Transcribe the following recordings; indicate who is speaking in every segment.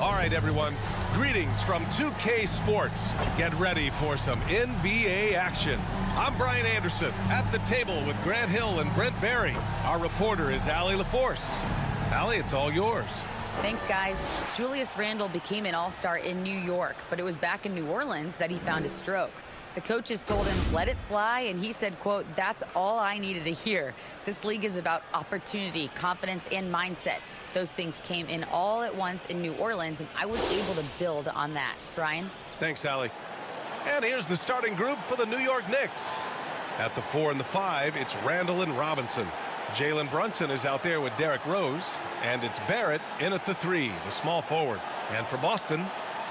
Speaker 1: All right, everyone. Greetings from 2K Sports. Get ready for some NBA action. I'm Brian Anderson at the table with Grant Hill and Brent Barry. Our reporter is Allie LaForce. Allie, it's all yours.
Speaker 2: Thanks, guys. Julius Randle became an all-star in New York, but it was back in New Orleans that he found a stroke. The coaches told him, let it fly, and he said, quote, that's all I needed to hear. This league is about opportunity, confidence, and mindset. Those things came in all at once in New Orleans, and I was able to build on that. Brian?
Speaker 1: Thanks, Allie. And here's the starting group for the New York Knicks. At the 4 and the 5, it's Randle and Robinson. Jalen Brunson is out there with Derrick Rose, and it's Barrett in at the 3, the small forward. And for Boston,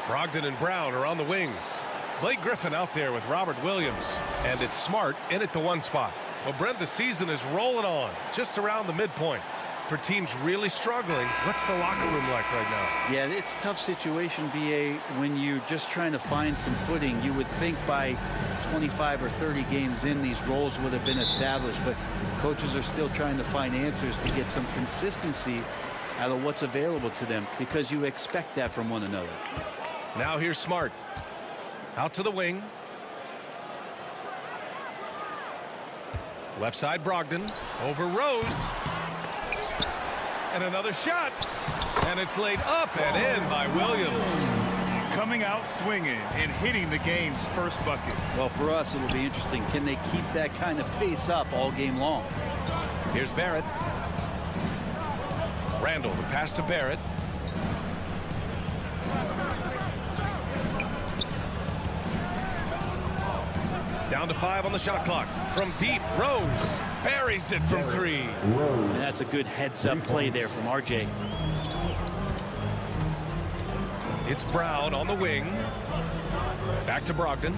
Speaker 1: Brogdon and Brown are on the wings. Blake Griffin out there with Robert Williams, and it's Smart in at the 1 spot. Well, Brent, the season is rolling on, just around the midpoint. For teams really struggling, what's the locker room like right now?
Speaker 3: Yeah, it's a tough situation, BA, when you're just trying to find some footing. You would think by 25 or 30 games in, these roles would have been established, but coaches are still trying to find answers to get some consistency out of what's available to them, because you expect that from one another.
Speaker 1: Now here's Smart. Out to the wing. Left side, Brogdon. Over Rose. And another shot. And it's laid up and in by Williams.
Speaker 4: Coming out swinging and hitting the game's first bucket.
Speaker 3: Well, for us, it'll be interesting. Can they keep that kind of pace up all game long?
Speaker 1: Here's Barrett. Randle, the pass to Barrett. Down to 5 on the shot clock. From deep, Rose buries it from 3.
Speaker 3: And that's a good heads-up play there from RJ.
Speaker 1: It's Brown on the wing. Back to Brogdon.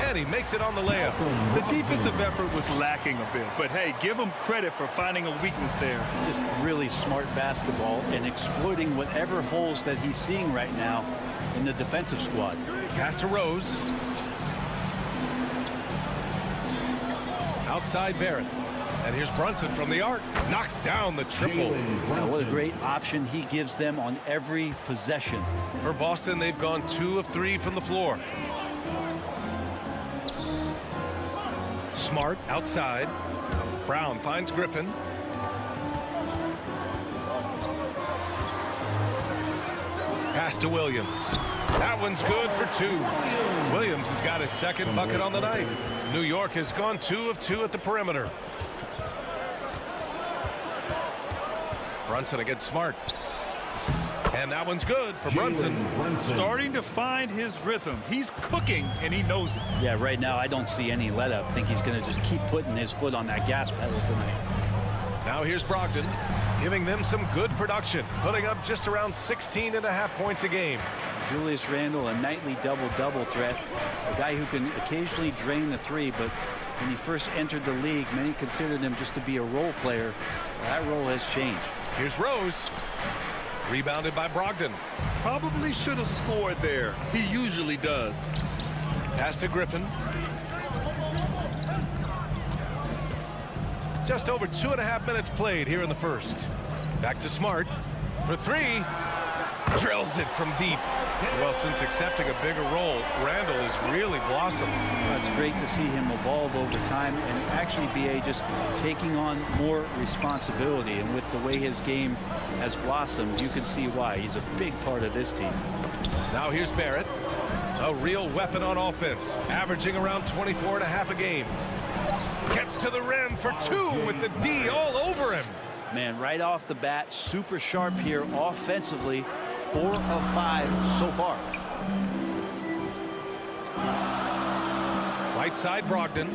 Speaker 1: And he makes it on the layup.
Speaker 4: The defensive effort was lacking a bit, but hey, give him credit for finding a weakness there.
Speaker 3: Just really smart basketball and exploiting whatever holes that he's seeing right now in the defensive squad.
Speaker 1: Pass to Rose. Outside Barrett. And here's Brunson from the arc. Knocks down the triple.
Speaker 3: Now, what a great option he gives them on every possession.
Speaker 1: For Boston, they've gone 2 of 3 from the floor. Smart outside. Brown finds Griffin. Pass to Williams. That one's good for 2. Williams has got his second bucket on the night. New York has gone 2 of 2 at the perimeter. Brunson against Smart. And that one's good for Brunson.
Speaker 4: Starting to find his rhythm. He's cooking, and he knows it.
Speaker 3: Yeah, right now I don't see any let up. I think he's going to just keep putting his foot on that gas pedal tonight.
Speaker 1: Now here's Brogdon, giving them some good production, putting up just around 16.5 points a game.
Speaker 3: Julius Randle, a nightly double-double threat, a guy who can occasionally drain the 3, but when he first entered the league, many considered him just to be a role player. That role has changed.
Speaker 1: Here's Rose. Rebounded by Brogdon.
Speaker 4: Probably should have scored there. He usually does.
Speaker 1: Pass to Griffin. Just over 2.5 minutes played here in the first. Back to Smart for 3. Drills it from deep. Well, since accepting a bigger role, Randle has really blossomed.
Speaker 3: It's great to see him evolve over time and actually BA just taking on more responsibility. And with the way his game has blossomed, you can see why. He's a big part of this team.
Speaker 1: Now here's Barrett. A real weapon on offense, averaging around 24.5 a game. Gets to the rim for 2 with the D all over him.
Speaker 3: Man, right off the bat, super sharp here offensively. 4 of 5 so far.
Speaker 1: Right side, Brogdon.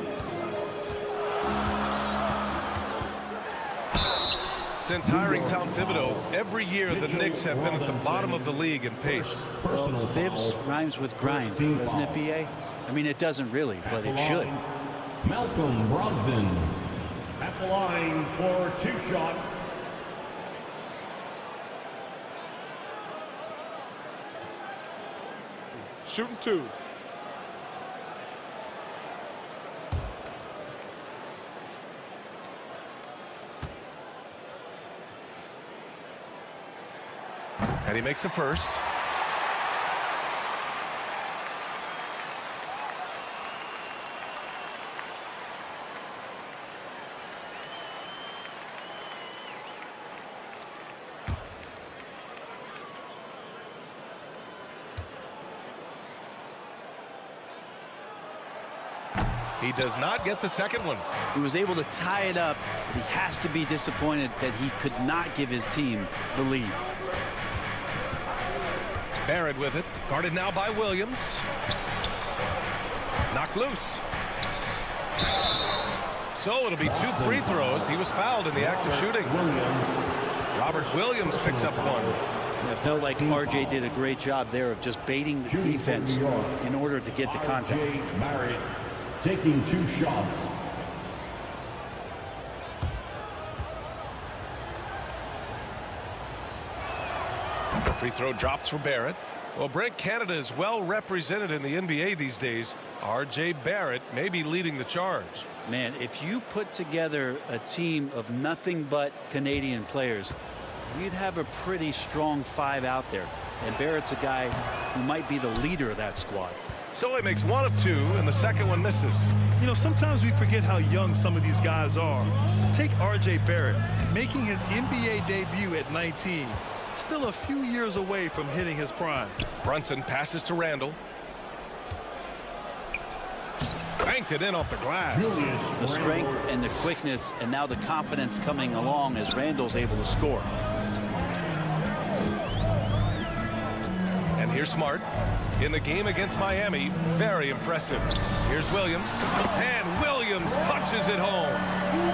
Speaker 1: Since hiring Tom Thibodeau, every year the Knicks have been at the bottom of the league in pace.
Speaker 3: Well, Thibs rhymes with grind, doesn't it, BA? I mean, it doesn't really, but it should.
Speaker 5: Malcolm Brogdon at the line for 2 shots.
Speaker 4: Shooting 2.
Speaker 1: And he makes the first. He does not get the second one.
Speaker 3: He was able to tie it up, but he has to be disappointed that he could not give his team the lead.
Speaker 1: Barrett with it. Guarded now by Williams. Knocked loose. So it'll be 2 free throws. He was fouled in the act of shooting. Robert Williams picks up one.
Speaker 3: It felt like RJ did a great job there of just baiting the defense in order to get the contact.
Speaker 5: Barrett taking 2 shots.
Speaker 1: The free throw drops for Barrett. Well, Brent, Canada is well represented in the NBA these days. RJ Barrett may be leading the charge.
Speaker 3: Man, if you put together a team of nothing but Canadian players, you'd have a pretty strong 5 out there. And Barrett's a guy who might be the leader of that squad.
Speaker 1: So he makes 1 of 2, and the second one misses.
Speaker 4: You know, sometimes we forget how young some of these guys are. Take RJ Barrett, making his NBA debut at 19. Still a few years away from hitting his prime.
Speaker 1: Brunson passes to Randall. Banked it in off the glass.
Speaker 3: The strength and the quickness, and now the confidence coming along as Randall's able to score.
Speaker 1: And here's Smart. In the game against Miami, very impressive. Here's Williams. And Williams punches it home.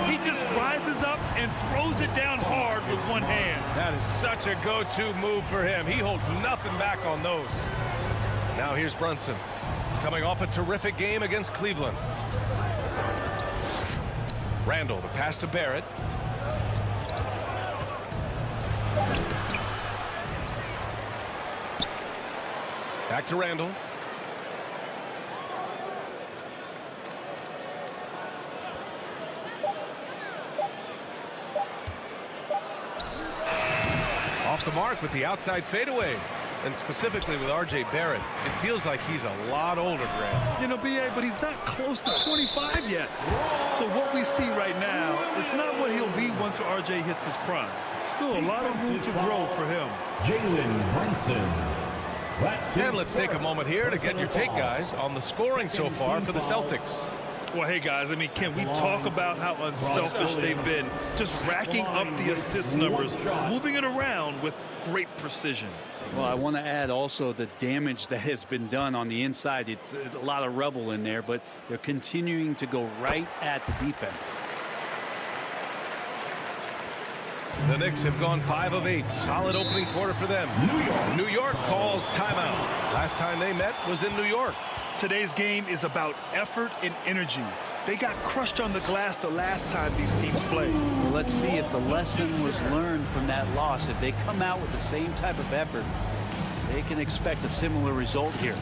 Speaker 4: He just rises up and throws it down hard with one hand.
Speaker 1: That is such a go-to move for him. He holds nothing back on those. Now here's Brunson. Coming off a terrific game against Cleveland. Randall, the pass to Barrett. Back to Randall. Off the mark with the outside fadeaway. And specifically with RJ Barrett, it feels like he's a lot older, Grant.
Speaker 4: You know, BA, but he's not close to 25 yet. So what we see right now, it's not what he'll be once RJ hits his prime. Still a lot of room to grow for him.
Speaker 5: Jalen Brunson.
Speaker 1: And let's take a moment here to get your take, guys, on the scoring so far for the Celtics.
Speaker 4: Well, hey, guys, I mean, can we talk about how unselfish they've been? Just racking up the assist numbers, moving it around with great precision.
Speaker 3: Well, I want to add also the damage that has been done on the inside. It's a lot of rubble in there, but they're continuing to go right at the defense.
Speaker 1: The Knicks have gone 5 of 8. Solid opening quarter for them. New York calls timeout. Last time they met was in New York.
Speaker 4: Today's game is about effort and energy. They got crushed on the glass the last time these teams played.
Speaker 3: Well, let's see if the lesson was learned from that loss. If they come out with the same type of effort, they can expect a similar result here.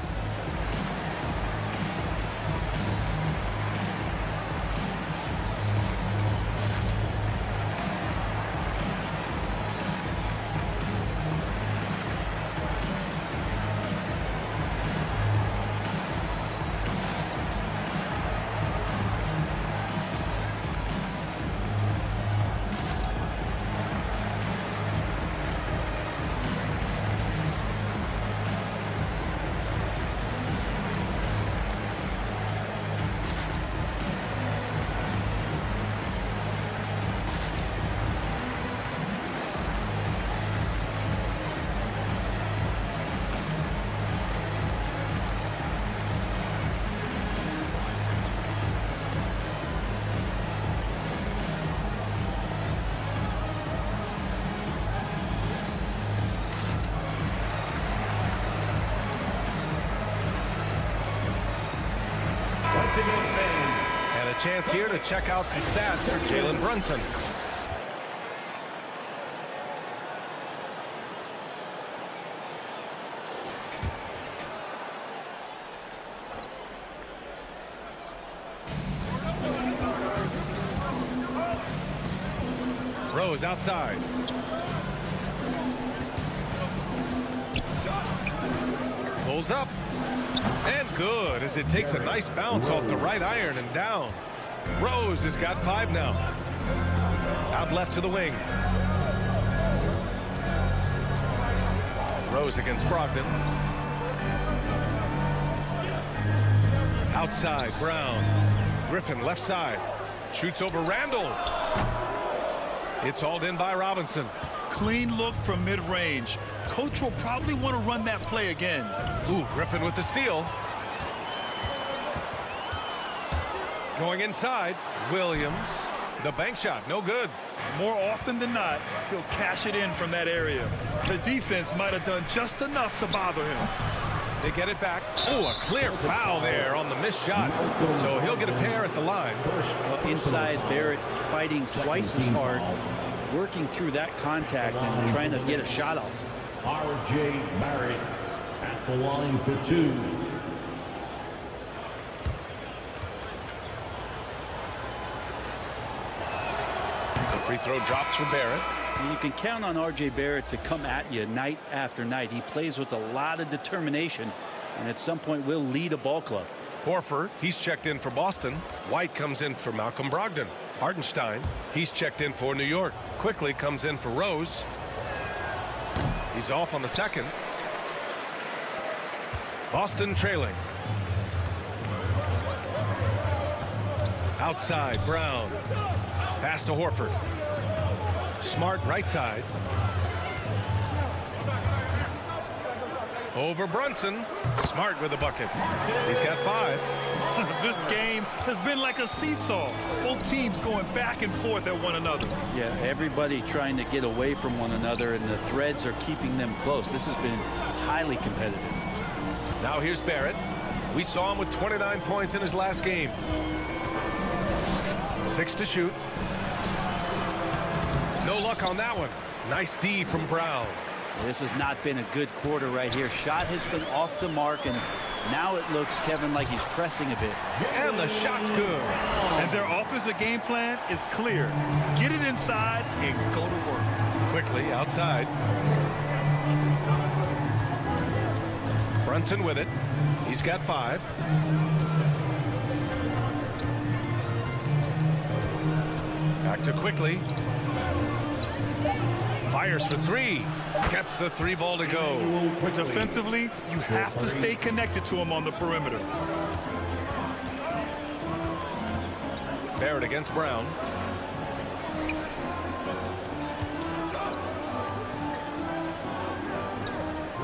Speaker 1: And a chance here to check out some stats for Jalen Brunson. Rose outside. Pulls up. And good, as it takes a nice bounce off the right iron and down. Rose has got 5 now. Out left to the wing. Rose against Brogdon. Outside, Brown. Griffin left side. Shoots over Randall. It's hauled in by Robinson.
Speaker 4: Clean look from mid-range. Coach will probably want to run that play again.
Speaker 1: Ooh, Griffin with the steal. Going inside, Williams. The bank shot, no good.
Speaker 4: More often than not, he'll cash it in from that area. The defense might have done just enough to bother him.
Speaker 1: They get it back. Oh, a clear foul there on the missed shot. So he'll get a pair at the line.
Speaker 3: Inside, Barrett fighting twice as hard, working through that contact and trying to get a shot off.
Speaker 5: R.J. Barrett at the line for 2.
Speaker 1: The free throw drops for Barrett.
Speaker 3: You can count on R.J. Barrett to come at you night after night. He plays with a lot of determination and at some point will lead a ball club.
Speaker 1: Horford, he's checked in for Boston. White comes in for Malcolm Brogdon. Hartenstein, he's checked in for New York. Quickly comes in for Rose. He's off on the second. Boston trailing. Outside, Brown. Pass to Horford. Smart right side. Over Brunson. Smart with the bucket. He's got 5.
Speaker 4: This game has been like a seesaw. Both teams going back and forth at one another.
Speaker 3: Yeah, everybody trying to get away from one another, and the threads are keeping them close. This has been highly competitive.
Speaker 1: Now here's Barrett. We saw him with 29 points in his last game. 6 to shoot. No luck on that one. Nice D from Brown.
Speaker 3: This has not been a good quarter right here. Shot has been off the mark, and now it looks, Kevin, like he's pressing a bit.
Speaker 1: And the shot's good.
Speaker 4: And their offensive game plan is clear. Get it inside and go to work.
Speaker 1: Quickly outside. Brunson with it. He's got 5. Back to Quickly. Fires for 3. Gets the 3 ball to go.
Speaker 4: Defensively, you have to stay connected to him on the perimeter.
Speaker 1: Barrett against Brown.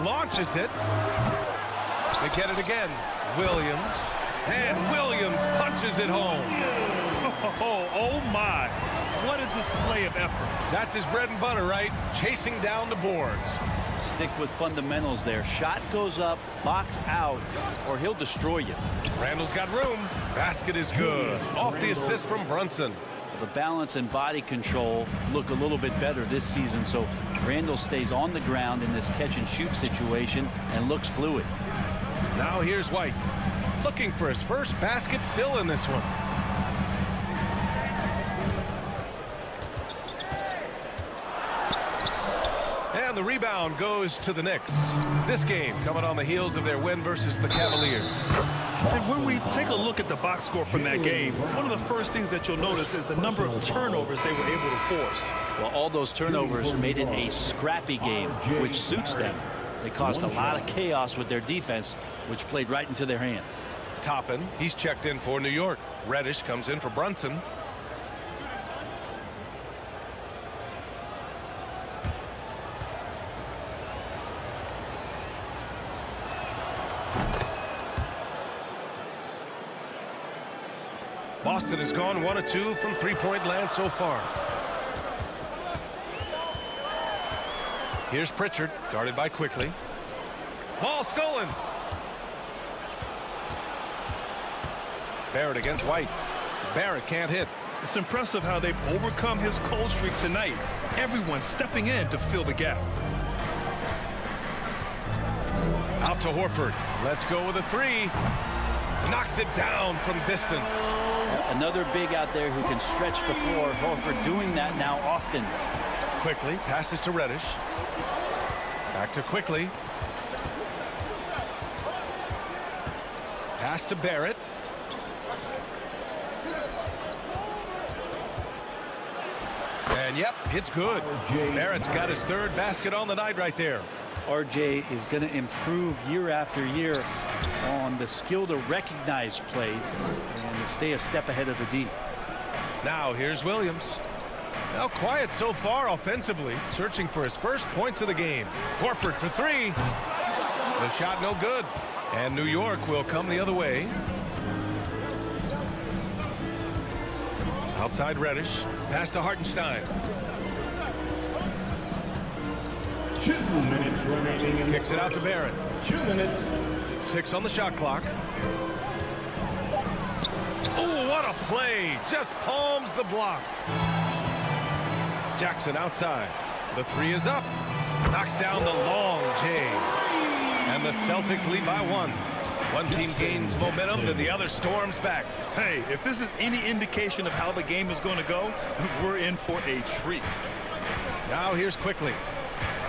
Speaker 1: Launches it. They get it again. Williams. And Williams punches it home.
Speaker 4: Oh my. What a display of effort.
Speaker 1: That's his bread and butter, right? Chasing down the boards.
Speaker 3: Stick with fundamentals there. Shot goes up, box out, or he'll destroy you.
Speaker 1: Randall's got room. Basket is good. Off the assist from Brunson.
Speaker 3: The balance and body control look a little bit better this season, so Randall stays on the ground in this catch and shoot situation and looks fluid.
Speaker 1: Now here's White. Looking for his first basket still in this one. And the rebound goes to the Knicks. This game coming on the heels of their win versus the Cavaliers.
Speaker 4: And when we take a look at the box score from that game, one of the first things that you'll notice is the number of turnovers they were able to force.
Speaker 3: Well, all those turnovers made it a scrappy game, which suits them. They caused a lot of chaos with their defense, which played right into their hands.
Speaker 1: Toppin, he's checked in for New York. Reddish comes in for Brunson. Boston has gone 1 of 2 from three-point land so far. Here's Pritchard, guarded by Quickly. Ball stolen. Barrett against White. Barrett can't hit.
Speaker 4: It's impressive how they've overcome his cold streak tonight. Everyone stepping in to fill the gap.
Speaker 1: Out to Horford. Let's go with a 3. Knocks it down from distance.
Speaker 3: Another big out there who can stretch the floor. Horford doing that now often.
Speaker 1: Quickly passes to Reddish. Back to Quickly. Pass to Barrett. And yep, it's good. Barrett's got his third basket on the night right there.
Speaker 3: RJ is going to improve year after year on the skill to recognize plays and to stay a step ahead of the D.
Speaker 1: Now here's Williams. Now quiet so far offensively, searching for his first points of the game. Horford for three. The shot no good. And New York will come the other way. Outside Reddish. Pass to Hartenstein.
Speaker 5: 2 minutes remaining.
Speaker 1: Kicks it out to Barrett.
Speaker 5: 2 minutes.
Speaker 1: 6 on the shot clock. Oh, what a play. Just palms the block. Jackson outside. The three is up. Knocks down the long J. And the Celtics lead by 1. One team gains momentum, then the other storms back.
Speaker 4: Hey, if this is any indication of how the game is going to go, we're in for a treat.
Speaker 1: Now here's Quickly.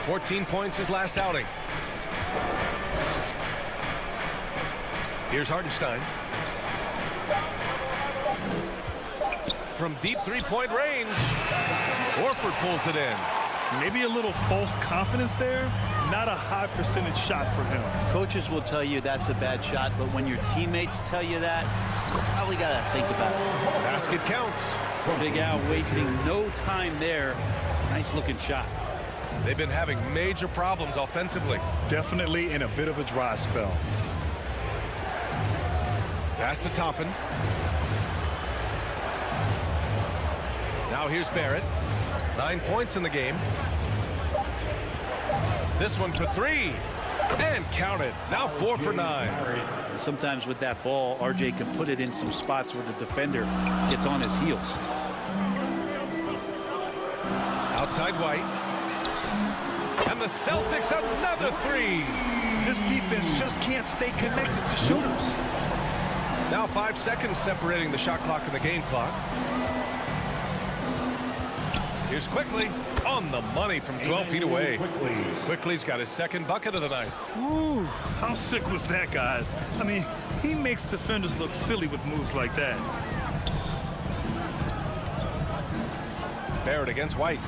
Speaker 1: 14 points his last outing. Here's Hartenstein. From deep three-point range. Horford pulls it in.
Speaker 4: Maybe a little false confidence there. Not a high percentage shot for him.
Speaker 3: Coaches will tell you that's a bad shot, but when your teammates tell you that, you probably got to think about it.
Speaker 1: Basket counts.
Speaker 3: Big Al wasting no time there. Nice looking shot.
Speaker 1: They've been having major problems offensively.
Speaker 4: Definitely in a bit of a dry spell.
Speaker 1: Pass to Toppin. Now here's Barrett. 9 points in the game. This one for three. And count it. Now 4 for 9.
Speaker 3: Sometimes with that ball, RJ can put it in some spots where the defender gets on his heels.
Speaker 1: Outside White. And the Celtics another three.
Speaker 4: This defense just can't stay connected to shooters.
Speaker 1: Now 5 seconds separating the shot clock and the game clock. Here's Quickly on the money from 12 feet away. Quickly's got his second bucket of the night.
Speaker 4: Ooh, how sick was that, guys? I mean, he makes defenders look silly with moves like that.
Speaker 1: Barrett against White.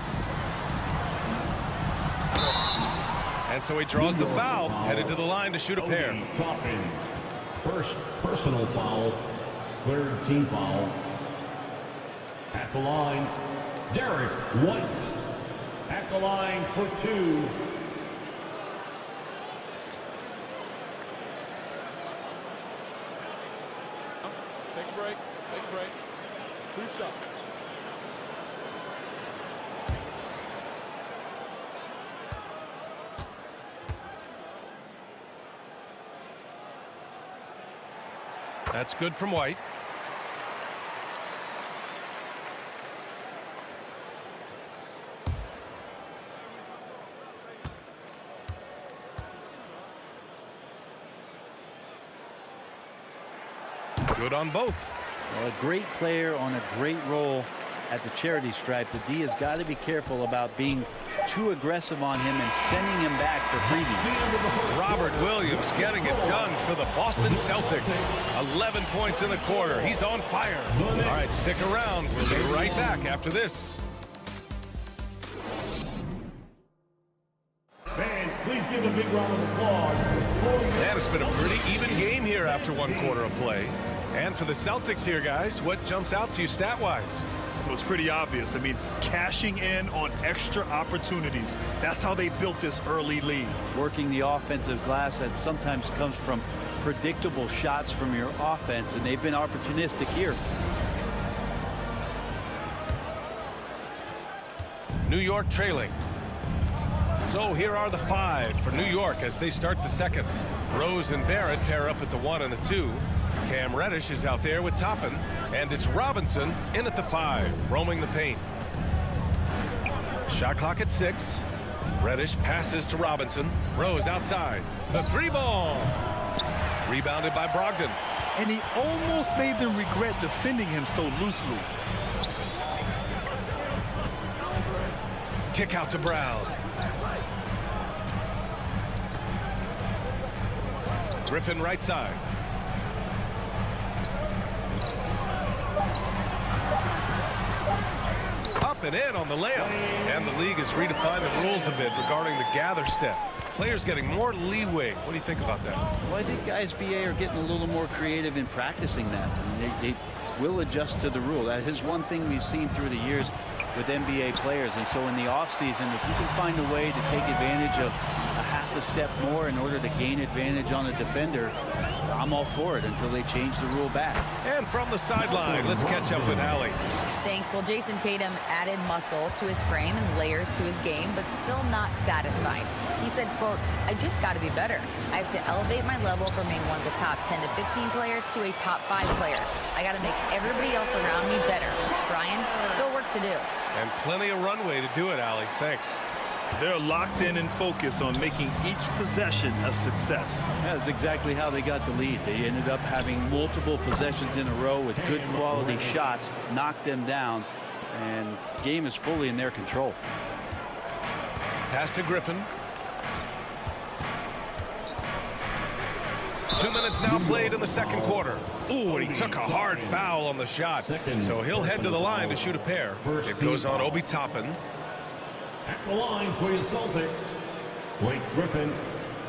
Speaker 1: And so he draws the foul, headed to the line to shoot a pair.
Speaker 5: First personal foul, third team foul. At the line, Derek White. At the line for 2.
Speaker 6: Take a break. Take a break. 2 shots.
Speaker 1: That's good from White. Good on both.
Speaker 3: Well, a great player on a great role at the charity stripe. The D has got to be careful about being too aggressive on him and sending him back for freebies.
Speaker 1: Robert Williams getting it done for the Boston Celtics. 11 points in the quarter. He's on fire. All right, stick around. We'll be right back after this.
Speaker 5: Fans, please give a big round of applause.
Speaker 1: And it's been a pretty even game here after 1 quarter of play. And for the Celtics here, guys, what jumps out to you stat-wise?
Speaker 4: It was pretty obvious. I mean, cashing in on extra opportunities. That's how they built this early lead.
Speaker 3: Working the offensive glass that sometimes comes from predictable shots from your offense, and they've been opportunistic here.
Speaker 1: New York trailing. So here are the 5 for New York as they start the second. Rose and Barrett pair up at the 1 and the 2. Cam Reddish is out there with Toppin, and it's Robinson in at the 5, roaming the paint. Shot clock at 6. Reddish passes to Robinson. Rose outside. The 3 ball. Rebounded by Brogdon.
Speaker 4: And he almost made them regret defending him so loosely.
Speaker 1: Kick out to Brown. Griffin right side. up and in on the layup. And the league has redefined the rules a bit regarding the gather step. Players getting more leeway. What do you think about that?
Speaker 3: Well, I think guys BA are getting a little more creative in practicing that. I mean, they will adjust to the rule. That is one thing we've seen through the years with NBA players. And so in the offseason, if you can find a way to take advantage of a half a step more in order to gain advantage on a defender, I'm all for it until they change the rule back.
Speaker 1: And from the sideline, let's catch up with Allie.
Speaker 2: Thanks. Well, Jason Tatum added muscle to his frame and layers to his game, but still not satisfied. He said, quote, "I just got to be better. I have to elevate my level from being one of the top 10 to 15 players to a top 5 player. I got to make everybody else around me better." Brian, still work to do.
Speaker 1: And plenty of runway to do it, Allie. Thanks.
Speaker 4: They're locked in and focused on making each possession a success.
Speaker 3: That's exactly how they got the lead. They ended up having multiple possessions in a row with good quality shots, knocked them down, and the game is fully in their control.
Speaker 1: Pass to Griffin. 2 minutes now played in the second quarter. Ooh, and he took a hard foul on the shot. So he'll head to the line to shoot a pair. It goes on Obi Toppin.
Speaker 5: At the line for your Celtics, Blake Griffin.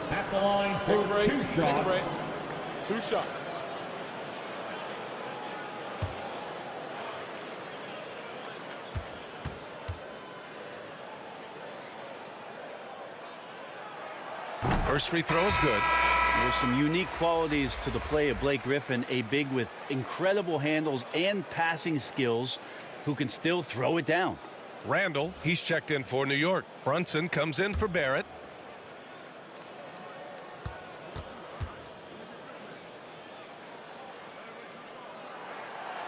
Speaker 5: At the line for 2 shots.
Speaker 6: 2 shots.
Speaker 1: First free throw is good.
Speaker 3: There's some unique qualities to the play of Blake Griffin, a big with incredible handles and passing skills who can still throw it down.
Speaker 1: Randall, he's checked in for New York. Brunson comes in for Barrett.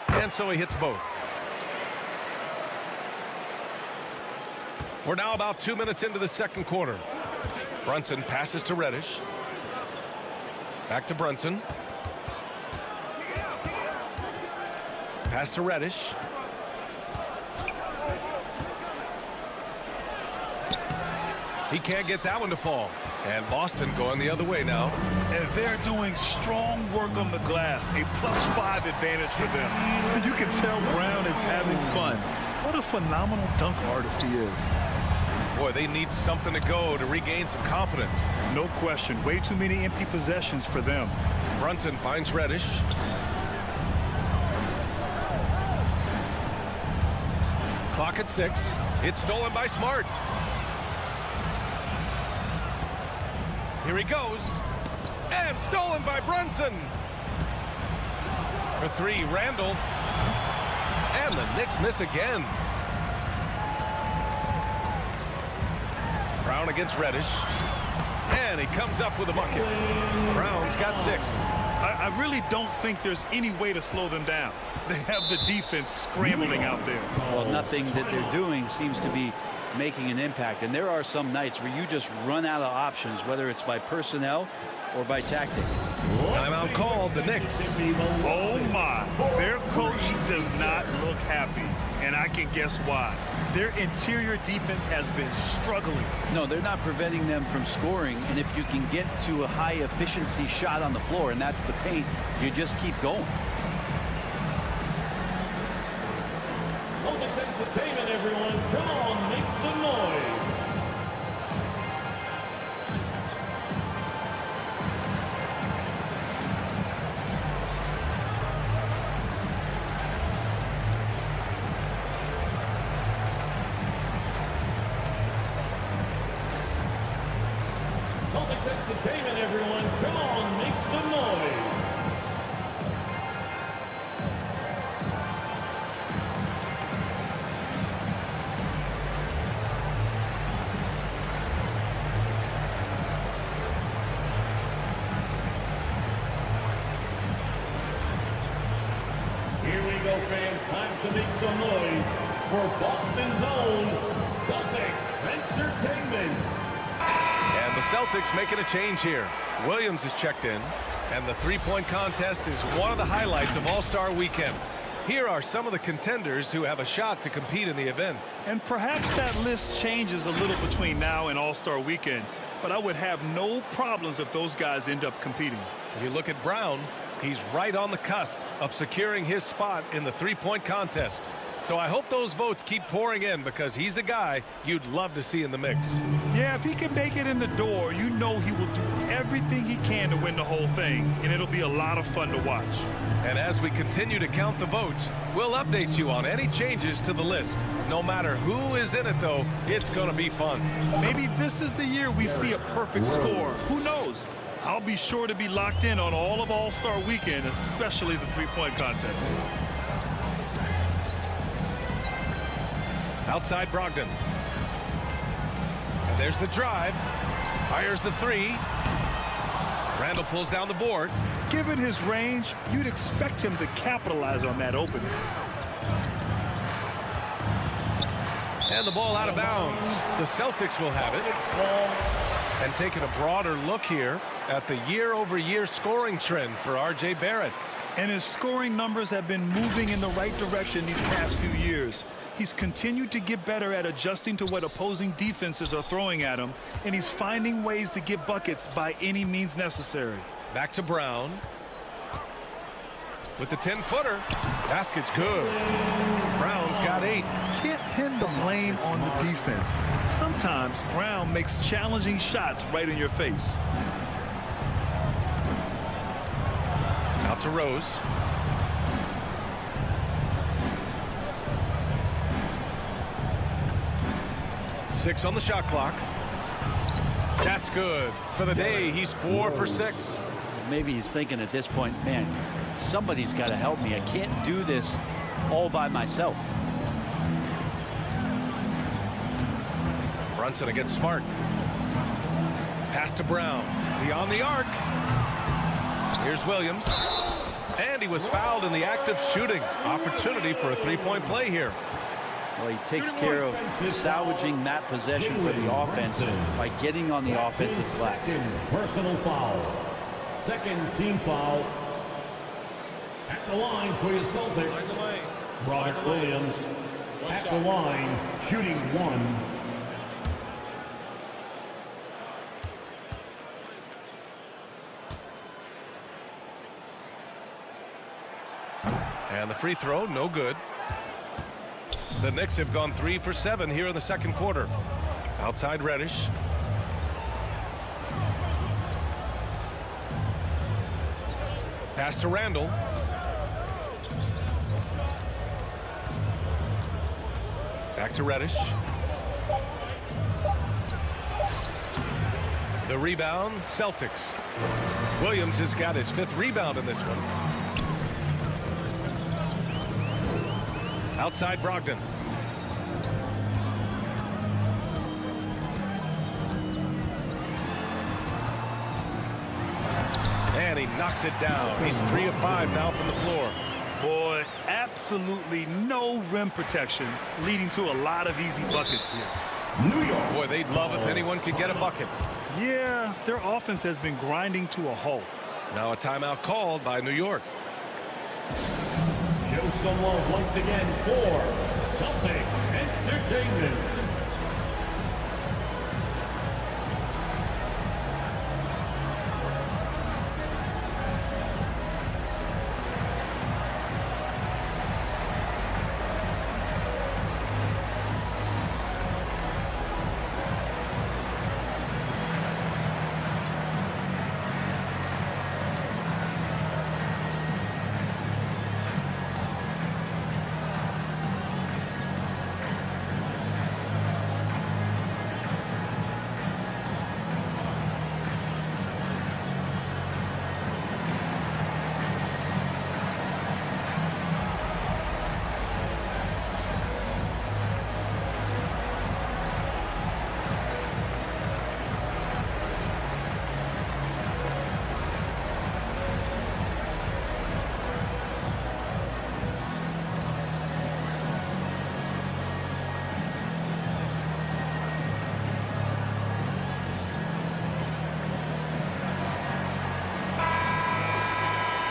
Speaker 1: And so he hits both. We're now about 2 minutes into the second quarter. Brunson passes to Reddish. Back to Brunson. Pass to Reddish. He can't get that one to fall. And Boston going the other way now.
Speaker 4: And they're doing strong work on the glass. A +5 advantage for them. You can tell Brown is having fun. What a phenomenal dunk artist he is.
Speaker 1: Boy, they need something to go to regain some confidence.
Speaker 4: No question. Way too many empty possessions for them.
Speaker 1: Brunson finds Reddish. Clock at 6. It's stolen by Smart. Here he goes. And stolen by Brunson. For 3, Randall. And the Knicks miss again. Brown against Reddish. And he comes up with a bucket. Brown's got 6.
Speaker 4: I really don't think there's any way to slow them down. They have the defense scrambling out there.
Speaker 3: Well, nothing that they're doing seems to be making an impact. And there are some nights where you just run out of options, whether it's by personnel or by tactic.
Speaker 1: Timeout called, the Knicks.
Speaker 4: Oh, my. Their coach does not look happy. And I can guess why. Their interior defense has been struggling.
Speaker 3: No, they're not preventing them from scoring. And if you can get to a high efficiency shot on the floor, and that's the paint, you just keep going.
Speaker 5: Celtics entertainment, everyone. Come on, make some noise. Celtics entertainment, everyone. Come on, make some noise. Here we go, fans. Time to make some noise for Boston's own Celtics Entertainment.
Speaker 1: And the Celtics making a change here. Williams is checked in. And the three-point contest is one of the highlights of All-Star Weekend. Here are some of the contenders who have a shot to compete in the event.
Speaker 4: And perhaps that list changes a little between now and All-Star Weekend. But I would have no problems if those guys end up competing.
Speaker 1: You look at Brown, he's right on the cusp of securing his spot in the three-point contest. So I hope those votes keep pouring in because he's a guy you'd love to see in the mix.
Speaker 4: Yeah, if he can make it in the door, you know he will do everything he can to win the whole thing, and it'll be a lot of fun to watch.
Speaker 1: And as we continue to count the votes, we'll update you on any changes to the list. No matter who is in it, though, it's going to be fun.
Speaker 4: Maybe this is the year we see a perfect score. Who knows? I'll be sure to be locked in on all of All-Star Weekend, especially the three-point contest.
Speaker 1: Outside Brogdon. And there's the drive. Fires the three. Randall pulls down the board.
Speaker 4: Given his range, you'd expect him to capitalize on that opening.
Speaker 1: And the ball out of bounds. The Celtics will have it. And taking a broader look here at the year-over-year scoring trend for R.J. Barrett.
Speaker 4: And his scoring numbers have been moving in the right direction these past few years. He's continued to get better at adjusting to what opposing defenses are throwing at him, and he's finding ways to get buckets by any means necessary.
Speaker 1: Back to Brown. With the 10-footer. Basket's good. Brown's got 8.
Speaker 4: Can't pin the blame on the defense. Sometimes Brown makes challenging shots right in your face.
Speaker 1: Out to Rose. Six on the shot clock. That's good. For the day, he's 4 for 6.
Speaker 3: Maybe he's thinking at this point, man, somebody's got to help me. I can't do this all by myself.
Speaker 1: Brunson against Smart. Pass to Brown. Beyond the arc. Here's Williams. And he was fouled in the act of shooting. Opportunity for a three-point play here.
Speaker 3: Well, he takes care of salvaging that possession for the offense by getting on the offensive glass.
Speaker 5: Personal foul. Second team foul. At the line for your Celtics. Robert Williams at the line, shooting 1.
Speaker 1: And the free throw, no good. The Knicks have gone 3 for 7 here in the second quarter. Outside Reddish. Pass to Randall. Back to Reddish. The rebound, Celtics. Williams has got his 5th rebound in this one. Outside Brogdon. And he knocks it down. He's 3 of 5 now from the floor.
Speaker 4: Boy, absolutely no rim protection, leading to a lot of easy buckets here.
Speaker 5: New York.
Speaker 1: Boy, they'd love if anyone could get a bucket.
Speaker 4: Yeah, their offense has been grinding to a halt.
Speaker 1: Now a timeout called by New York.
Speaker 5: Show some love once again for Celtics Entertainment.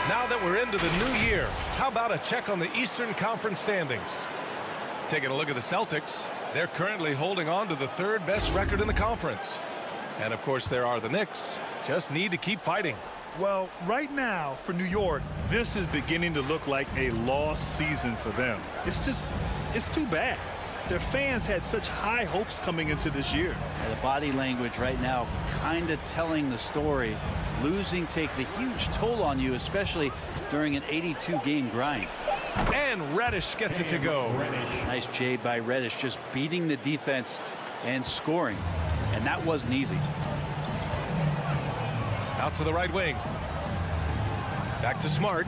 Speaker 1: Now that we're into the new year, how about a check on the Eastern Conference standings? Taking a look at the Celtics, they're currently holding on to the 3rd best record in the conference. And of course there are the Knicks. Just need to keep fighting.
Speaker 4: Well, right now for New York, this is beginning to look like a lost season for them. It's too bad. Their fans had such high hopes coming into this year.
Speaker 3: And the body language right now kind of telling the story. Losing takes a huge toll on you, especially during an 82-game grind.
Speaker 1: And Reddish gets it to go.
Speaker 3: Nice J by Reddish, just beating the defense and scoring. And that wasn't easy.
Speaker 1: Out to the right wing. Back to Smart.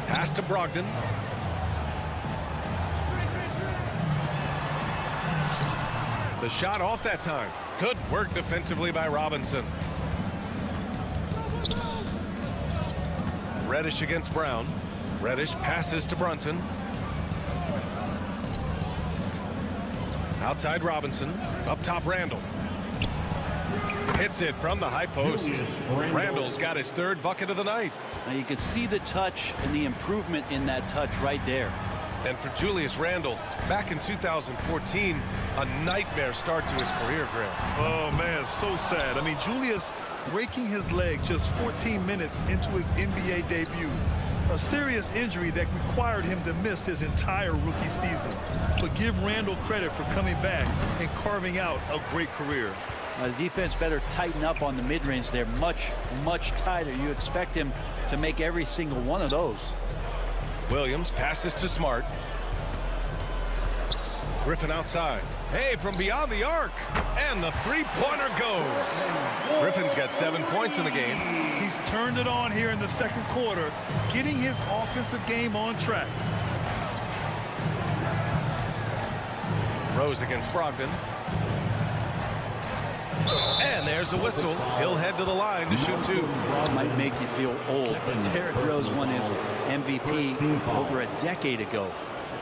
Speaker 1: Pass to Brogdon. The shot off that time. Good work defensively by Robinson. Reddish against Brown. Reddish passes to Brunson. Outside Robinson. Up top Randall. Hits it from the high post. Randall's got his third bucket of the night.
Speaker 3: Now you can see the touch and the improvement in that touch right there.
Speaker 1: And for Julius Randle, back in 2014, a nightmare start to his career, Graham.
Speaker 4: Oh, man, so sad. I mean, Julius breaking his leg just 14 minutes into his NBA debut. A serious injury that required him to miss his entire rookie season. But give Randle credit for coming back and carving out a great career.
Speaker 3: The defense better tighten up on the mid-range. They're much, much tighter. You expect him to make every single one of those.
Speaker 1: Williams passes to Smart. Griffin outside. Hey, from beyond the arc. And the three-pointer goes. Griffin's got 7 points in the game.
Speaker 4: He's turned it on here in the second quarter, getting his offensive game on track.
Speaker 1: Rose against Brogdon. And there's a whistle. He'll head to the line to shoot two.
Speaker 3: This might make you feel old, but Derrick Rose won his MVP over a decade ago,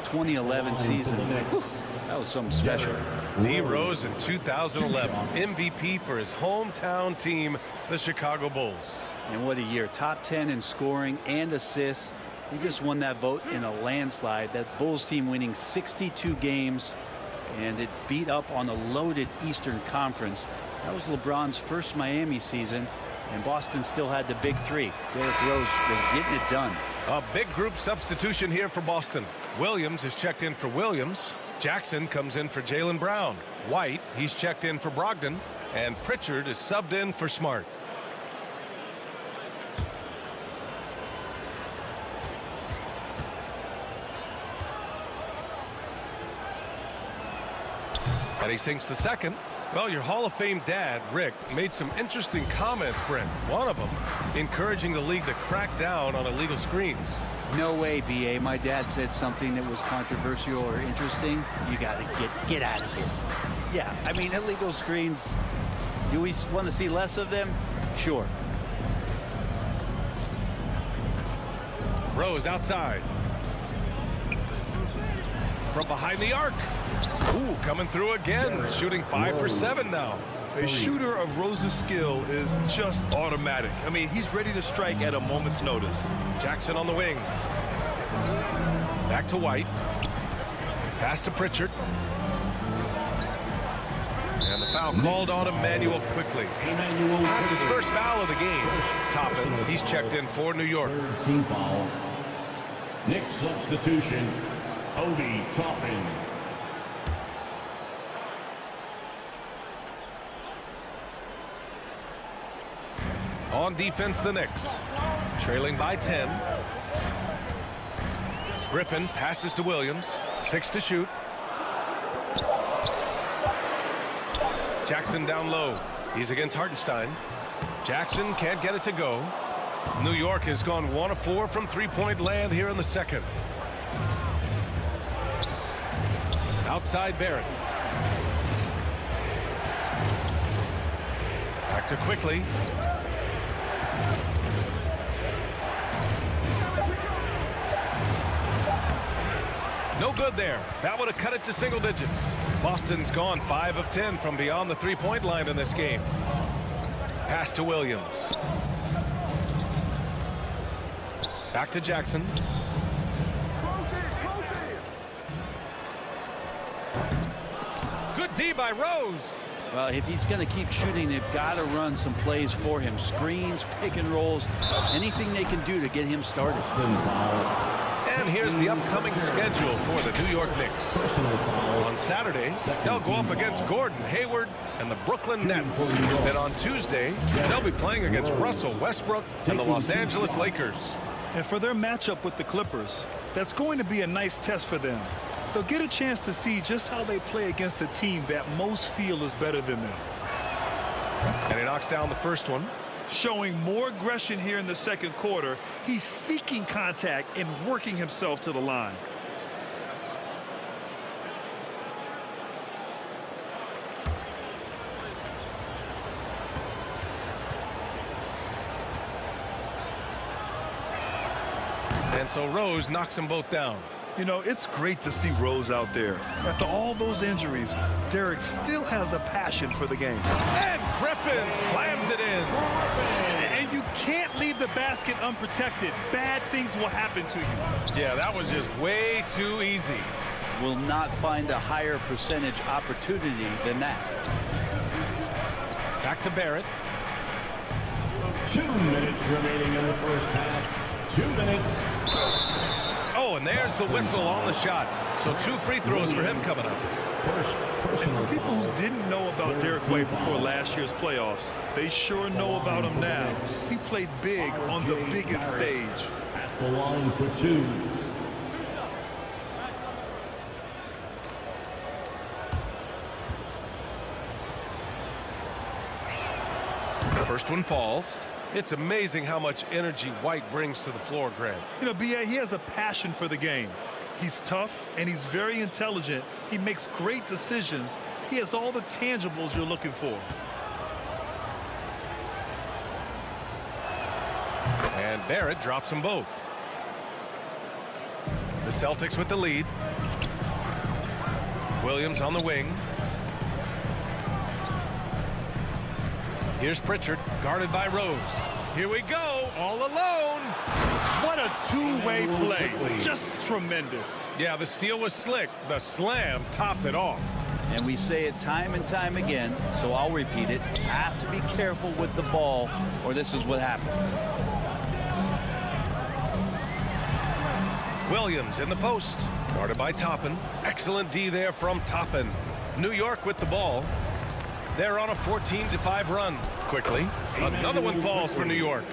Speaker 3: 2011 season. Whew, that was something special.
Speaker 1: D. Rose in 2011, MVP for his hometown team, the Chicago Bulls.
Speaker 3: And what a year. Top 10 in scoring and assists. He just won that vote in a landslide. That Bulls team winning 62 games, and it beat up on a loaded Eastern Conference. That was LeBron's first Miami season, and Boston still had the big three. Derrick Rose was getting it done.
Speaker 1: A big group substitution here for Boston. Williams is checked in for Williams. Jackson comes in for Jaylen Brown. White, he's checked in for Brogdon. And Pritchard is subbed in for Smart. And he sinks the second. Well, your Hall of Fame dad, Rick, made some interesting comments, Brent. One of them encouraging the league to crack down on illegal screens.
Speaker 3: No way, BA. My dad said something that was controversial or interesting. You got to get out of here. Yeah, I mean, illegal screens, do we want to see less of them? Sure.
Speaker 1: Rose outside. From behind the arc. Ooh, coming through again, shooting 5 for 7 now.
Speaker 4: A shooter of Rose's skill is just automatic. I mean, he's ready to strike at a moment's notice.
Speaker 1: Jackson on the wing. Back to White. Pass to Pritchard. And the foul called on Emmanuel quickly. That's his first foul of the game. Toppin, he's checked in for New York.
Speaker 5: Third team foul. Knicks substitution, Obi Toppin.
Speaker 1: On defense, the Knicks. Trailing by 10. Griffin passes to Williams. 6 to shoot. Jackson down low. He's against Hartenstein. Jackson can't get it to go. New York has gone 1 of 4 from three-point land here in the second. Outside Barrett. Back to Quickly. No good there. That would have cut it to single digits. Boston's gone 5 of 10 from beyond the three-point line in this game. Pass to Williams. Back to Jackson. Good D by Rose.
Speaker 3: Well, if he's going to keep shooting, they've got to run some plays for him. Screens, pick and rolls, anything they can do to get him started.
Speaker 1: And here's the upcoming schedule for the New York Knicks. On Saturday, they'll go up against Gordon Hayward and the Brooklyn Nets. Then on Tuesday, they'll be playing against Russell Westbrook and the Los Angeles Lakers.
Speaker 4: And for their matchup with the Clippers, that's going to be a nice test for them. They'll get a chance to see just how they play against a team that most feel is better than them.
Speaker 1: And he knocks down the first one.
Speaker 4: Showing more aggression here in the second quarter. He's seeking contact and working himself to the line.
Speaker 1: And so Rose knocks them both down.
Speaker 4: You know, it's great to see Rose out there. After all those injuries, Derek still has a passion for the game.
Speaker 1: And Griffin slams it in.
Speaker 4: And you can't leave the basket unprotected. Bad things will happen to you.
Speaker 1: Yeah, that was just way too easy.
Speaker 3: Will not find a higher percentage opportunity than that.
Speaker 1: Back to Barrett.
Speaker 5: 2 minutes remaining in the first half. 2 minutes.
Speaker 1: Oh, and there's the whistle on the shot. So 2 free throws for him coming up.
Speaker 4: And for people who didn't know about Derek White before last year's playoffs, they sure know about him now. He played big on the biggest stage.
Speaker 5: At the line for 2.
Speaker 1: The first one falls. It's amazing how much energy White brings to the floor, Grant.
Speaker 4: You know, B.A., he has a passion for the game. He's tough and he's very intelligent. He makes great decisions. He has all the tangibles you're looking for.
Speaker 1: And Barrett drops them both. The Celtics with the lead. Williams on the wing. Here's Pritchard, guarded by Rose. Here we go, all alone.
Speaker 4: What a two-way play. Just tremendous.
Speaker 1: Yeah, the steal was slick. The slam topped it off.
Speaker 3: And we say it time and time again, so I'll repeat it. Have to be careful with the ball, or this is what happens.
Speaker 1: Williams in the post, guarded by Toppin. Excellent D there from Toppin. New York with the ball. They're on a 14-5 run. Quickly, another one falls for New York.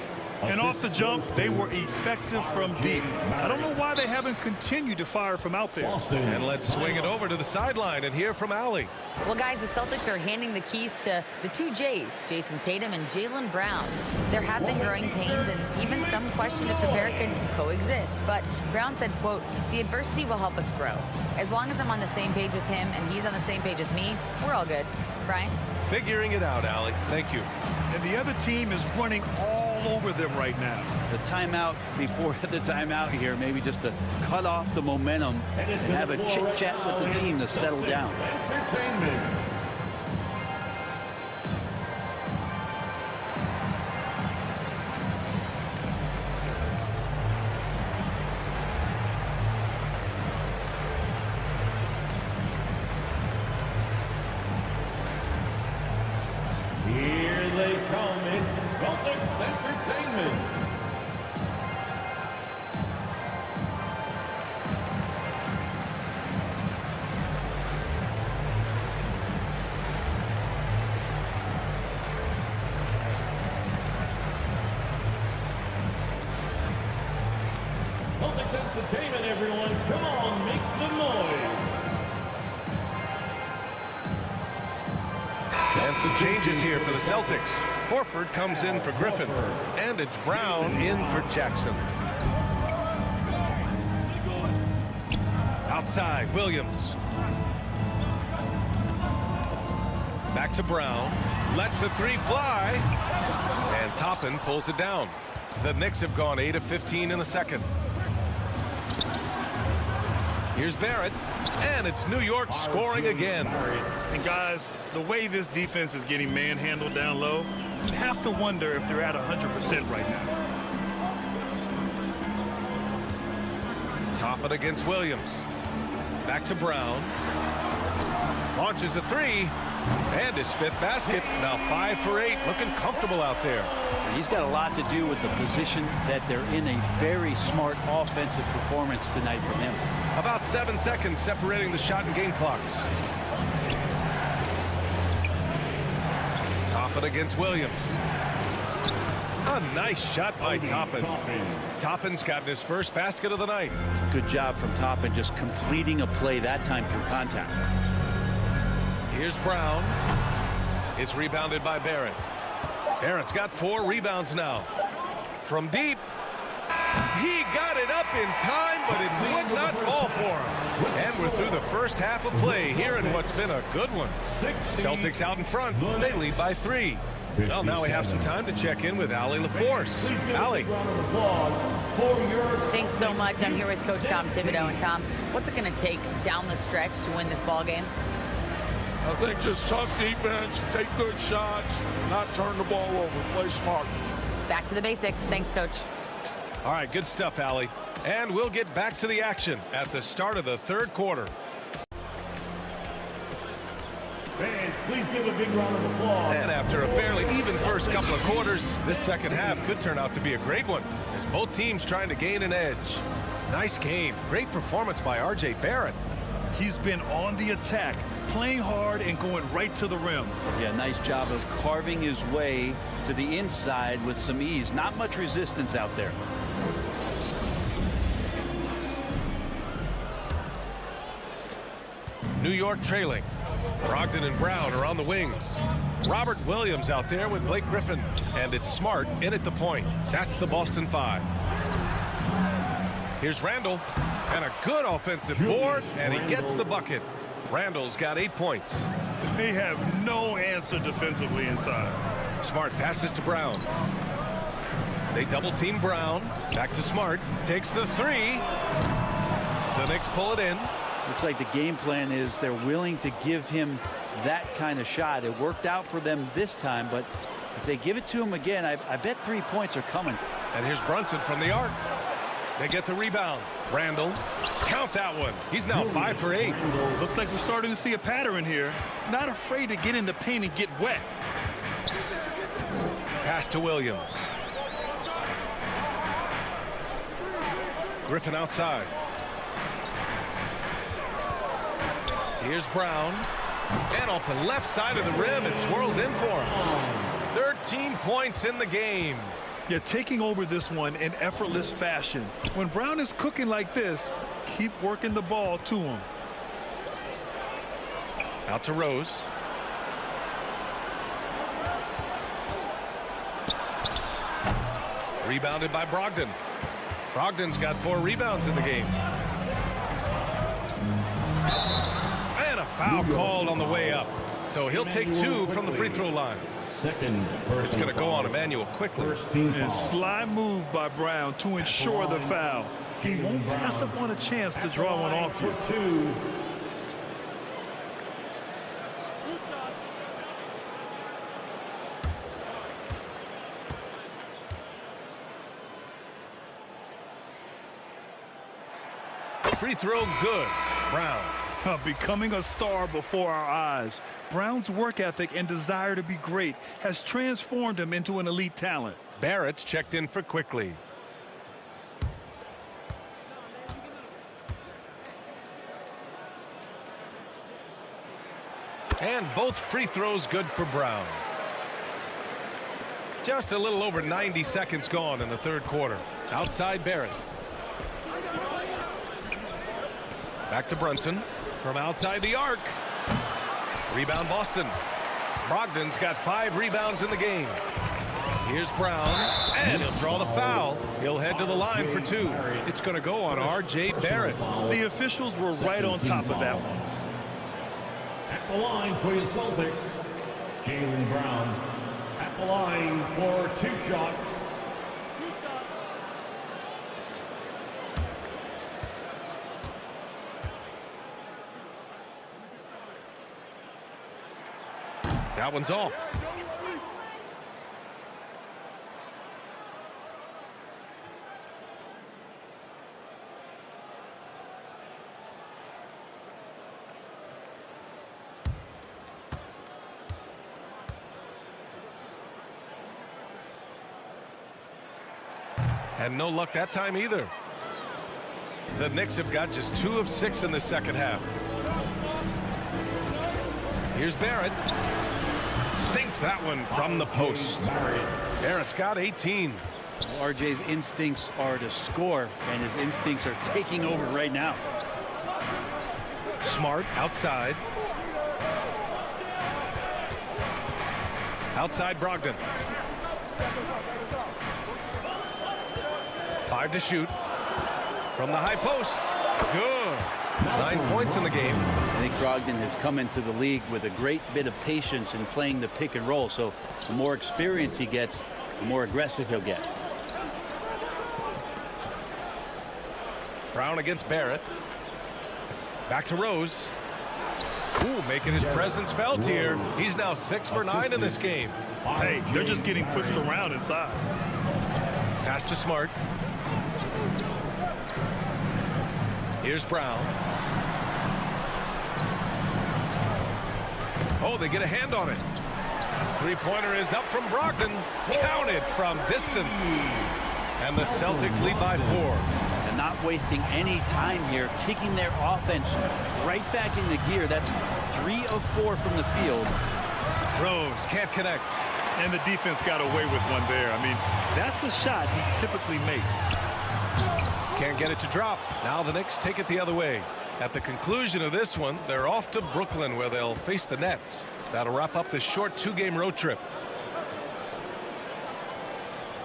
Speaker 4: And off the jump, they were effective from deep. I don't know why they haven't continued to fire from out there.
Speaker 1: And let's swing it over to the sideline and hear from Allie.
Speaker 2: Well, guys, the Celtics are handing the keys to the 2 J's, Jason Tatum and Jaylen Brown. There have been growing pains and even some question if the pair could coexist. But Brown said, quote, "The adversity will help us grow. As long as I'm on the same page with him and he's on the same page with me, we're all good." Brian?
Speaker 1: Figuring it out, Allie. Thank you.
Speaker 4: And the other team is running all over them right now.
Speaker 3: The timeout before the timeout here, maybe just to cut off the momentum and have a chit-chat with the team to settle down.
Speaker 5: Entertainment. Here they come. It's Celtics Entertainment. Celtics Entertainment, everyone. Come on, make some noise.
Speaker 1: And some changes here for the Celtics. Horford comes in for Griffin. And it's Brown in for Jackson. Outside, Williams. Back to Brown. Lets the 3 fly. And Toppin pulls it down. The Knicks have gone 8 of 15 in the second. Here's Barrett. And it's New York scoring again.
Speaker 4: And guys, the way this defense is getting manhandled down low, you have to wonder if they're at 100% right now.
Speaker 1: Toppin against Williams. Back to Brown. Launches a 3. And his 5th basket. Now 5 for 8. Looking comfortable out there.
Speaker 3: He's got a lot to do with the position that they're in. A very smart offensive performance tonight from him.
Speaker 1: About 7 seconds separating the shot and game clocks. Toppin against Williams. A nice shot by Toppin. Toppin's gotten his first basket of the night.
Speaker 3: Good job from Toppin, just completing a play that time through contact.
Speaker 1: Here's Brown. It's rebounded by Barrett. Barrett's got 4 rebounds now. From deep. He got it up in time, but it would not fall for him. And we're through the first half of play here in what's been a good one. Celtics out in front. They lead by 3. Well, now we have some time to check in with Allie LaForce. Allie.
Speaker 2: Thanks so much. I'm here with Coach Tom Thibodeau. And Tom, what's it going to take down the stretch to win this ball game?
Speaker 6: I think just tough defense, take good shots, not turn the ball over, play smart.
Speaker 2: Back to the basics. Thanks, Coach.
Speaker 1: All right, good stuff, Allie. And we'll get back to the action at the start of the 3rd quarter.
Speaker 5: Fans, please give a big round of applause.
Speaker 1: And after a fairly even first couple of quarters, this second half could turn out to be a great one, as both teams trying to gain an edge. Nice game. Great performance by R.J. Barrett.
Speaker 4: He's been on the attack, playing hard and going right to the rim.
Speaker 3: Yeah, nice job of carving his way to the inside with some ease. Not much resistance out there.
Speaker 1: New York trailing. Brogdon and Brown are on the wings. Robert Williams out there with Blake Griffin. And it's Smart in at the point. That's the Boston 5. Here's Randall. And a good offensive board. And he gets the bucket. Randall's got 8 points.
Speaker 4: They have no answer defensively inside.
Speaker 1: Smart passes to Brown. They double team Brown. Back to Smart. Takes the 3. The Knicks pull it in.
Speaker 3: Looks like the game plan is they're willing to give him that kind of shot. It worked out for them this time, but if they give it to him again, I bet 3 points are coming.
Speaker 1: And here's Brunson from the arc. They get the rebound. Randall. Count that one. He's now 5 for 8.
Speaker 4: Looks like we're starting to see a pattern here. Not afraid to get in the paint and get wet.
Speaker 1: Pass to Williams. Griffin outside. Here's Brown. And off the left side of the rim, it swirls in for him. 13 points in the game.
Speaker 4: Yeah, taking over this one in effortless fashion. When Brown is cooking like this, keep working the ball to him.
Speaker 1: Out to Rose. Rebounded by Brogdon. Brogdon's got 4 rebounds in the game. And a foul called on the way up. So he'll take 2 from the free throw line. It's going to go on Emmanuel quickly.
Speaker 4: And sly move by Brown to ensure the foul. He won't pass up on a chance to draw one off you.
Speaker 1: Free throw good. Brown.
Speaker 4: Becoming a star before our eyes. Brown's work ethic and desire to be great has transformed him into an elite talent.
Speaker 1: Barrett's checked in for quickly. And both free throws good for Brown. Just a little over 90 seconds gone in the 3rd quarter. Outside Barrett. Back to Brunson from outside the arc. Rebound Boston. Brogdon's got 5 rebounds in the game. Here's Brown, and he'll draw the foul. He'll head to the line for 2. It's going to go on R.J. Barrett.
Speaker 4: The officials were right on top of that one.
Speaker 5: At the line for your Celtics, Jaylen Brown. At the line for 2 shots.
Speaker 1: That one's off. And no luck that time either. The Knicks have got just 2 of 6 in the second half. Here's Barrett. Sinks that one from the post. Barrett's got 18.
Speaker 3: Well, RJ's instincts are to score, and his instincts are taking over right now.
Speaker 1: Smart outside. Outside Brogdon. 5 to shoot. From the high post. Good. 9 points in the game.
Speaker 3: I think Brogdon has come into the league with a great bit of patience in playing the pick and roll. So the more experience he gets, the more aggressive he'll get.
Speaker 1: Brown against Barrett. Back to Rose. Ooh, making his presence felt here. He's now 6 for 9 in this game.
Speaker 4: Hey, they're just getting pushed around inside.
Speaker 1: Pass to Smart. Here's Brown. Oh, they get a hand on it. Three-pointer is up from Brogdon. Counted from distance. And the Celtics lead by 4.
Speaker 3: And not wasting any time here, kicking their offense right back into gear. That's 3 of 4 from the field.
Speaker 1: Rose can't connect.
Speaker 4: And the defense got away with one there. I mean, that's a shot he typically makes.
Speaker 1: Can't get it to drop. Now the Knicks take it the other way. At the conclusion of this one, they're off to Brooklyn where they'll face the Nets. That'll wrap up this short 2-game road trip.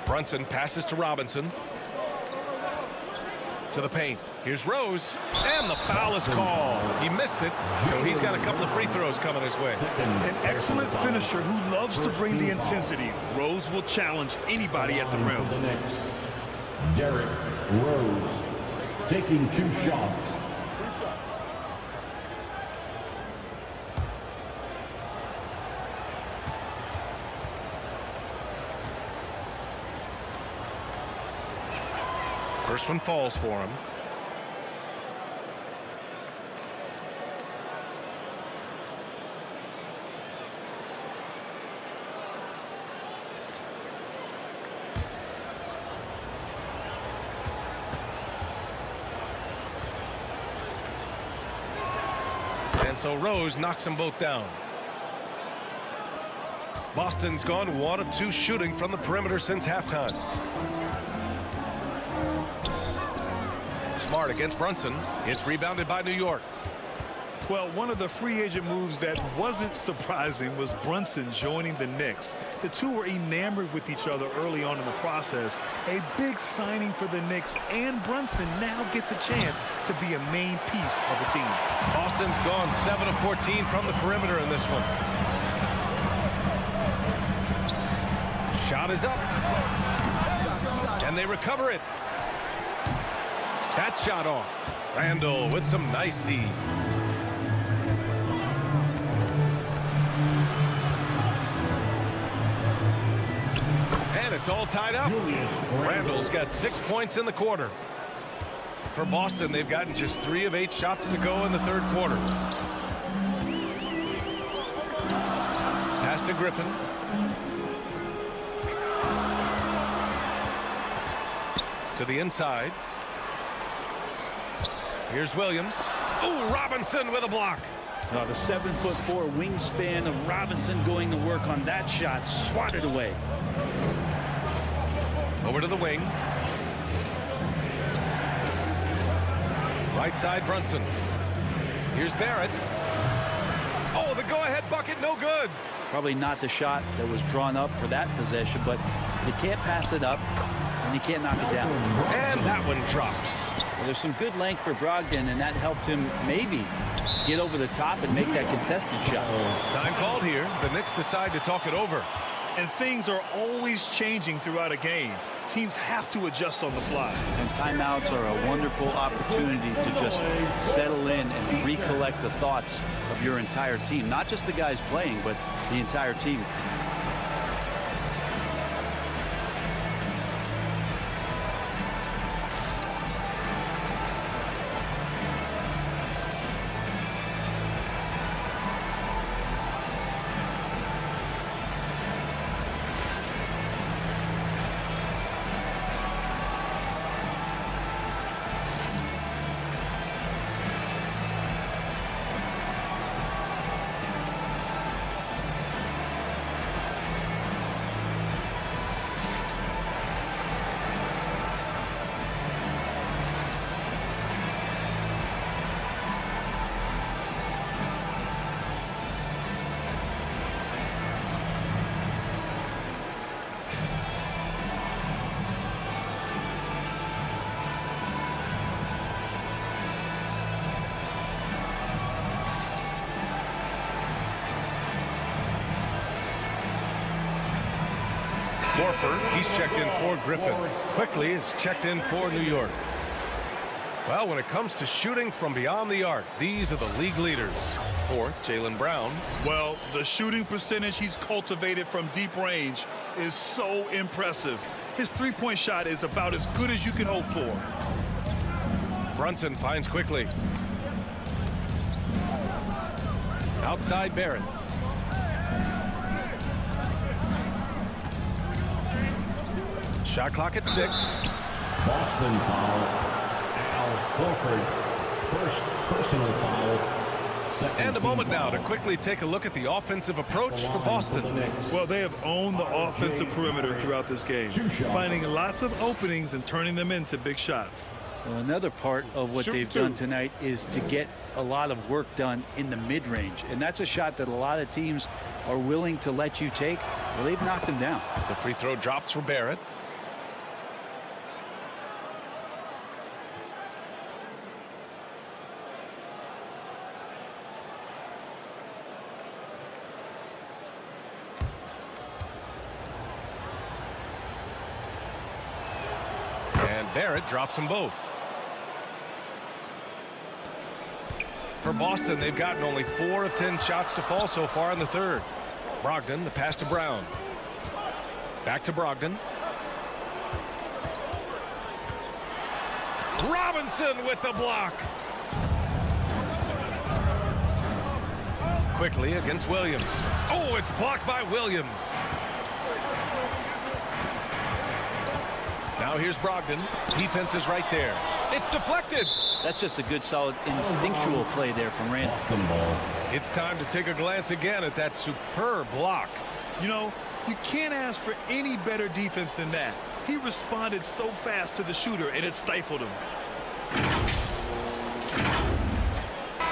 Speaker 1: Brunson passes to Robinson. To the paint. Here's Rose. And the foul is called. He missed it, so he's got a couple of free throws coming his way.
Speaker 4: An excellent finisher who loves to bring the intensity. Rose will challenge anybody at the rim.
Speaker 5: The Knicks, Derrick Rose taking 2 shots.
Speaker 1: First one falls for him. And so Rose knocks them both down. Boston's gone 1 of 2 shooting from the perimeter since halftime. Smart against Brunson. It's rebounded by New York.
Speaker 4: Well, one of the free agent moves that wasn't surprising was Brunson joining the Knicks. The two were enamored with each other early on in the process. A big signing for the Knicks, and Brunson now gets a chance to be a main piece of the team.
Speaker 1: Boston's gone 7 of 14 from the perimeter in this one. Shot is up. And they recover it. That shot off. Randall with some nice D. And it's all tied up. Randall's got 6 points in the quarter. For Boston, they've gotten just 3 of 8 shots to go in the third quarter. Pass to Griffin. To the inside. Here's Williams. Oh, Robinson with a block.
Speaker 3: Now the 7'4" wingspan of Robinson going to work on that shot. Swatted away.
Speaker 1: Over to the wing. Right side Brunson. Here's Barrett. Oh, the go-ahead bucket, no good.
Speaker 3: Probably not the shot that was drawn up for that possession, but you can't pass it up and you can't knock it down.
Speaker 1: And that one drops.
Speaker 3: Well, there's some good length for Brogdon, and that helped him maybe get over the top and make that contested shot.
Speaker 1: Time called here. The Knicks decide to talk it over.
Speaker 4: And things are always changing throughout a game. Teams have to adjust on the fly.
Speaker 3: And timeouts are a wonderful opportunity to just settle in and recollect the thoughts of your entire team. Not just the guys playing, but the entire team.
Speaker 1: Horford, he's checked in for Griffin. Quickly is checked in for New York. Well, when it comes to shooting from beyond the arc, these are the league leaders. For Jaylen Brown.
Speaker 4: Well, the shooting percentage he's cultivated from deep range is so impressive. His three-point shot is about as good as you can hope for.
Speaker 1: Brunson finds quickly. Outside Barrett. Shot clock at 6.
Speaker 5: Boston foul. Al Horford. First personal foul.
Speaker 1: And a moment now to quickly take a look at the offensive approach for Boston.
Speaker 4: Well, they have owned the offensive perimeter throughout this game, finding lots of openings and turning them into big shots.
Speaker 3: Well, another part of what they've done tonight is to get a lot of work done in the mid-range. And that's a shot that a lot of teams are willing to let you take. Well, they've knocked them down.
Speaker 1: The free throw drops for Barrett. Barrett drops them both. For Boston, they've gotten only 4 of 10 shots to fall so far in the third. Brogdon, the pass to Brown. Back to Brogdon. Robinson with the block. Quickly against Williams. Oh, it's blocked by Williams. Now here's Brogdon. Defense is right there. It's deflected.
Speaker 3: That's just a good, solid, instinctual play there from Randall.
Speaker 1: It's time to take a glance again at that superb block.
Speaker 4: You know, you can't ask for any better defense than that. He responded so fast to the shooter, and it stifled him.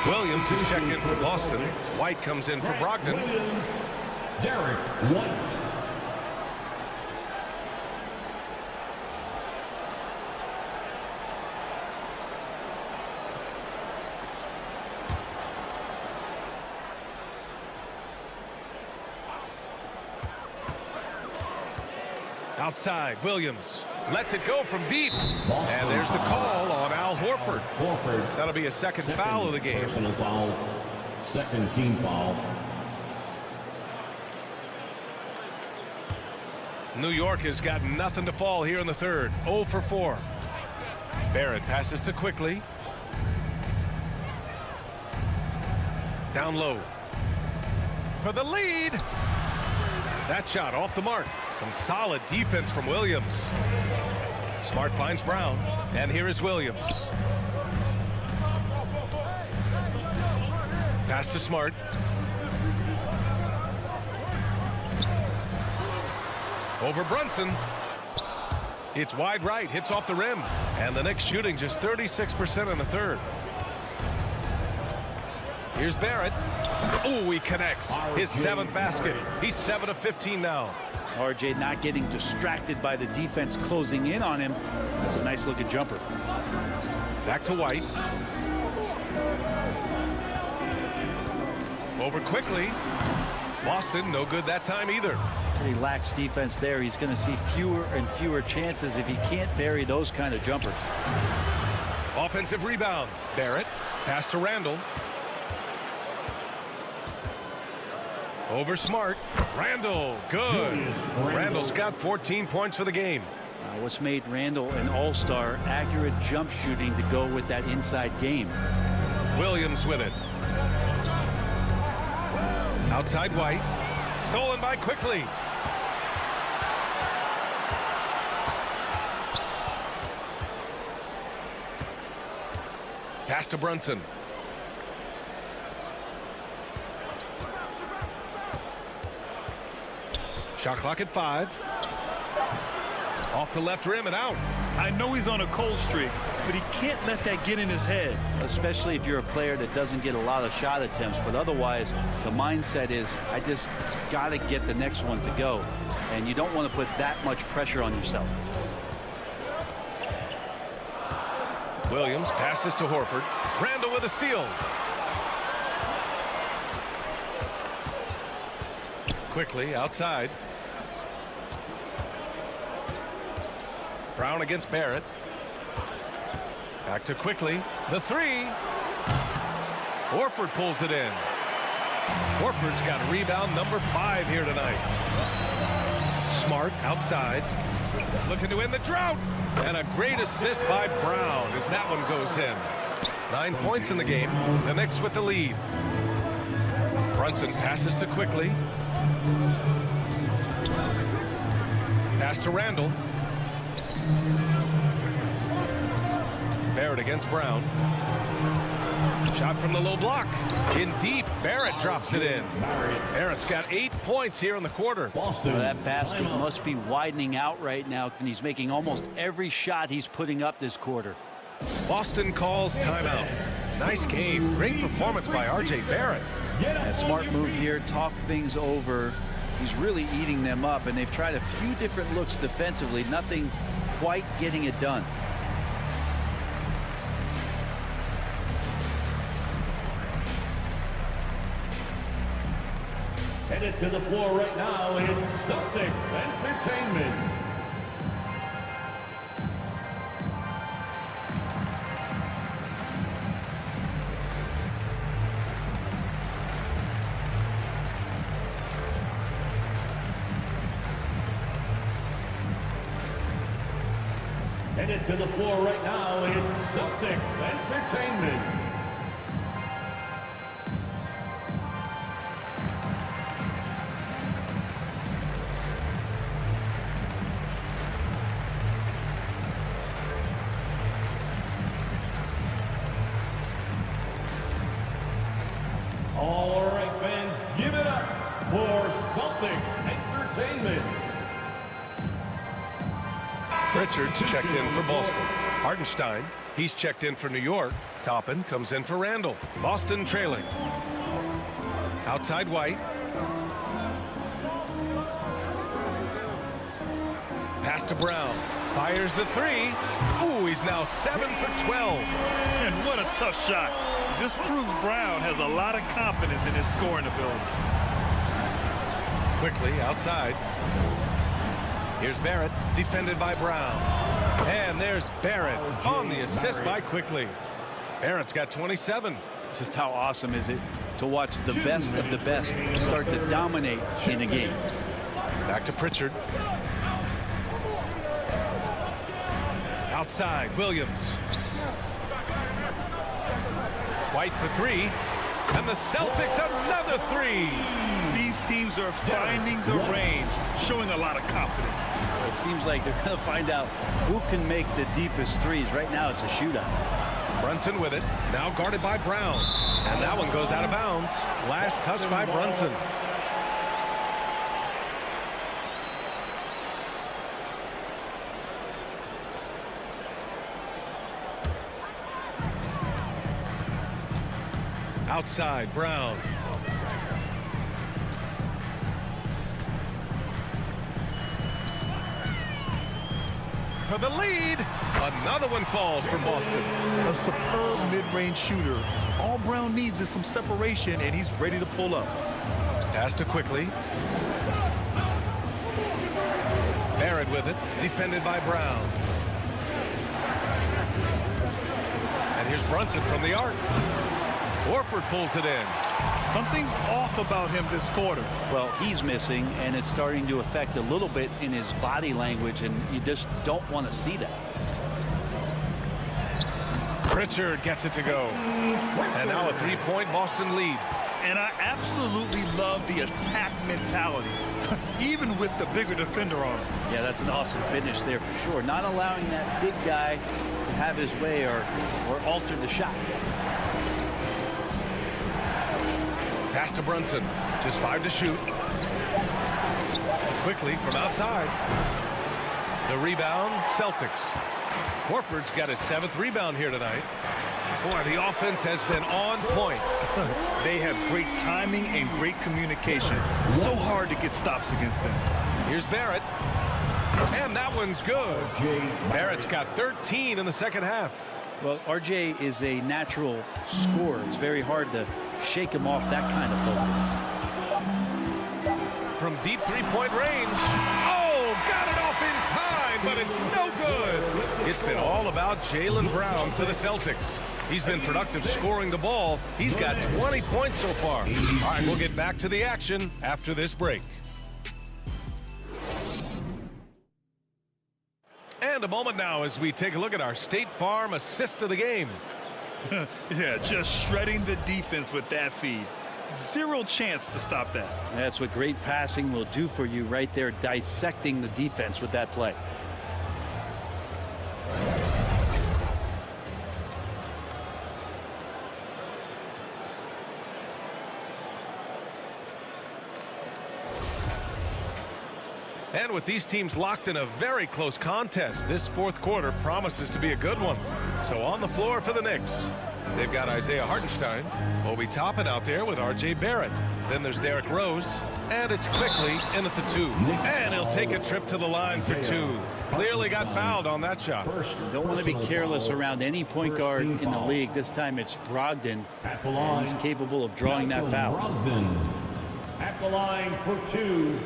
Speaker 1: Williams is checked in for Boston. White comes in for Brogdon.
Speaker 5: Derek White.
Speaker 1: Outside, Williams lets it go from deep. And there's the call on Al Horford. That'll be a second foul of the game.
Speaker 5: Personal foul. Second team foul.
Speaker 1: New York has got nothing to fall here in the third. 0 for 4. Barrett passes to Quickly. Down low. For the lead. That shot off the mark. Some solid defense from Williams. Smart finds Brown. And here is Williams. Pass to Smart. Over Brunson. It's wide right. Hits off the rim. And the Knicks shooting just 36% in the third. Here's Barrett. Oh, he connects. His 7th basket. He's 7 of 15 now.
Speaker 3: RJ not getting distracted by the defense closing in on him. That's a nice looking jumper.
Speaker 1: Back to White. Over Quickly. Boston, no good that time either.
Speaker 3: He lacks defense there. He's going to see fewer and fewer chances if he can't bury those kind of jumpers.
Speaker 1: Offensive rebound. Barrett. Pass to Randall. Over Smart. Randall, good. Randall's got 14 points for the game.
Speaker 3: What's made Randall an all-star? Accurate jump shooting to go with that inside game.
Speaker 1: Williams with it. Outside White. Stolen by Quickly. Pass to Brunson. Shot clock at 5. Off the left rim and out.
Speaker 4: I know he's on a cold streak, but he can't let that get in his head.
Speaker 3: Especially if you're a player that doesn't get a lot of shot attempts. But otherwise, the mindset is, I just got to get the next one to go. And you don't want to put that much pressure on yourself.
Speaker 1: Williams passes to Horford. Randall with a steal. Quickly outside. Brown against Barrett. Back to Quickly. The three. Horford pulls it in. Horford's got rebound number 5 here tonight. Smart outside. Looking to win the drought. And a great assist by Brown as that one goes in. 9 points in the game. The Knicks with the lead. Brunson passes to Quickly. Pass to Randall. Barrett against Brown. Shot from the low block. In deep. Barrett drops it in. Barrett's got 8 points here in the quarter.
Speaker 5: Boston.
Speaker 3: Well, that basket must be widening out right now, and he's making almost every shot he's putting up this quarter.
Speaker 1: Boston calls timeout. Nice game. Great performance by R.J. Barrett.
Speaker 3: A smart move here. Talk things over. He's really eating them up, and they've tried a few different looks defensively. Nothing quite getting it done.
Speaker 5: Headed to the floor right now, it's Celtics Entertainment. Headed to the floor right now, it's Celtics Entertainment. All right, fans, give it up for Celtics Entertainment.
Speaker 1: Richards checked in for Boston. Hartenstein, he's checked in for New York. Toppin comes in for Randall. Boston trailing. Outside White. Pass to Brown. Fires the three. Ooh, he's now 7 for 12.
Speaker 4: And what a tough shot. This proves Brown has a lot of confidence in his scoring ability.
Speaker 1: Quickly outside. Here's Barrett, defended by Brown. And there's Barrett on the assist by Quickly. Barrett's got 27.
Speaker 3: Just how awesome is it to watch the best of the best start to dominate in a game.
Speaker 1: Back to Pritchard. Outside, Williams. White for three. And the Celtics another three.
Speaker 4: These teams are finding the range, showing a lot of confidence.
Speaker 3: It seems like they're going to find out who can make the deepest threes. Right now, it's a shootout.
Speaker 1: Brunson with it. Now guarded by Brown. And that one goes out of bounds. Last touch by Brunson. Outside, Brown. For the lead. Another one falls from Boston.
Speaker 4: A superb mid-range shooter. All Brown needs is some separation, and he's ready to pull up.
Speaker 1: Pass to Quickly. Barrett with it. Defended by Brown. And here's Brunson from the arc. Horford pulls it in.
Speaker 4: Something's off about him this quarter.
Speaker 3: Well, he's missing, and it's starting to affect a little bit in his body language, and you just don't want to see that.
Speaker 1: Pritchard gets it to go. And now a three-point Boston lead.
Speaker 4: And I absolutely love the attack mentality, even with the bigger defender on him.
Speaker 3: Yeah, that's an awesome finish there for sure. Not allowing that big guy to have his way or alter the shot.
Speaker 1: Pass to Brunson. Just 5 to shoot. Quickly from outside. The rebound, Celtics. Horford's got his 7th rebound here tonight. Boy, the offense has been on point.
Speaker 4: They have great timing and great communication. So hard to get stops against them.
Speaker 1: Here's Barrett. And that one's good. Barrett's got 13 in the second half.
Speaker 3: Well, RJ is a natural scorer. It's very hard to shake him off that kind of focus.
Speaker 1: From deep three-point range. Oh, got it off in time but it's no good. It's been all about Jaylen Brown for the Celtics. He's been productive scoring the ball. He's got 20 points so far. All right, we'll get back to the action after this break. And a moment now as we take a look at our State Farm assist of the game.
Speaker 4: Yeah, just shredding the defense with that feed. Zero chance to stop that.
Speaker 3: That's what great passing will do for you right there, dissecting the defense with that play.
Speaker 1: And with these teams locked in a very close contest, this fourth quarter promises to be a good one. So on the floor for the Knicks, they've got Isaiah Hartenstein, Obi Toppin out there with R.J. Barrett. Then there's Derrick Rose, and it's quickly in at the 2. And he'll take a trip to the line for 2. Clearly got fouled on that shot.
Speaker 3: Don't want to be careless around any point guard in the league. This time it's Brogdon, and he's capable of drawing that foul.
Speaker 5: Brogdon at the line for 2.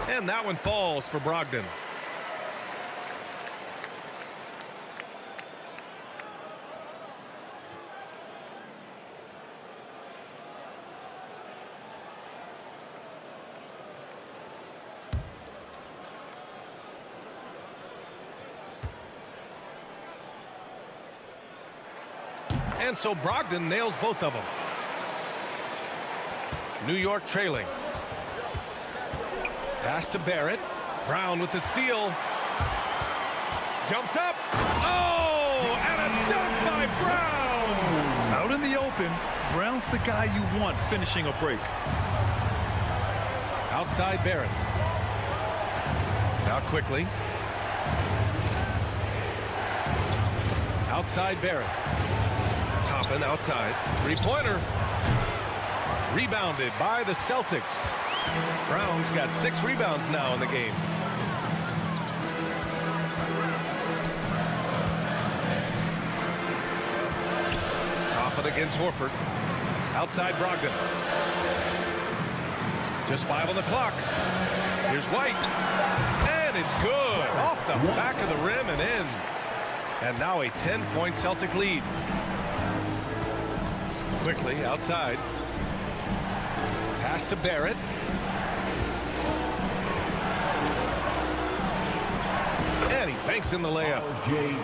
Speaker 1: And that one falls for Brogdon. And so Brogdon nails both of them. New York trailing. Pass to Barrett. Brown with the steal. Jumps up. Oh, and a dunk by Brown.
Speaker 4: Out in the open, Brown's the guy you want finishing a break.
Speaker 1: Outside Barrett. Now quickly. Outside Barrett. Toppin outside. Three-pointer. Rebounded by the Celtics. Brown's got 6 rebounds now in the game. Toppin against Horford. Outside Brogdon. Just 5 on the clock. Here's White. And it's good. Off the back of the rim and in. And now a 10-point Celtic lead. Quickly outside. Pass to Barrett. And he banks in the layup.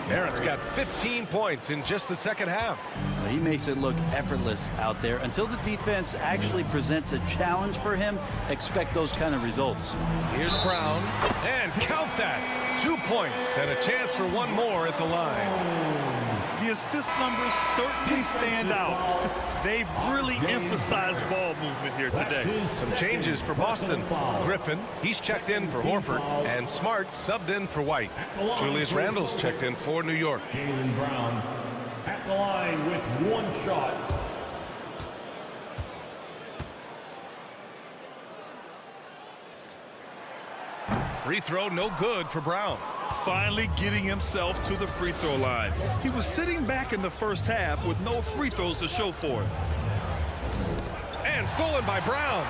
Speaker 1: Barrett's got 15 points in just the second half.
Speaker 3: He makes it look effortless out there. Until the defense actually presents a challenge for him, expect those kind of results.
Speaker 1: Here's Brown. And count that. 2 points and a chance for one more at the line.
Speaker 4: The assist numbers certainly stand out. They've really emphasized ball movement here today.
Speaker 1: Some changes for Boston. Griffin, he's checked in for Horford, and Smart subbed in for White. Julius Randle's checked in for New York.
Speaker 5: Jaylen Brown at the line with 1 shot.
Speaker 1: Free throw no good for Brown.
Speaker 4: Finally getting himself to the free throw line. He was sitting back in the first half with no free throws to show for it.
Speaker 1: And stolen by Brown.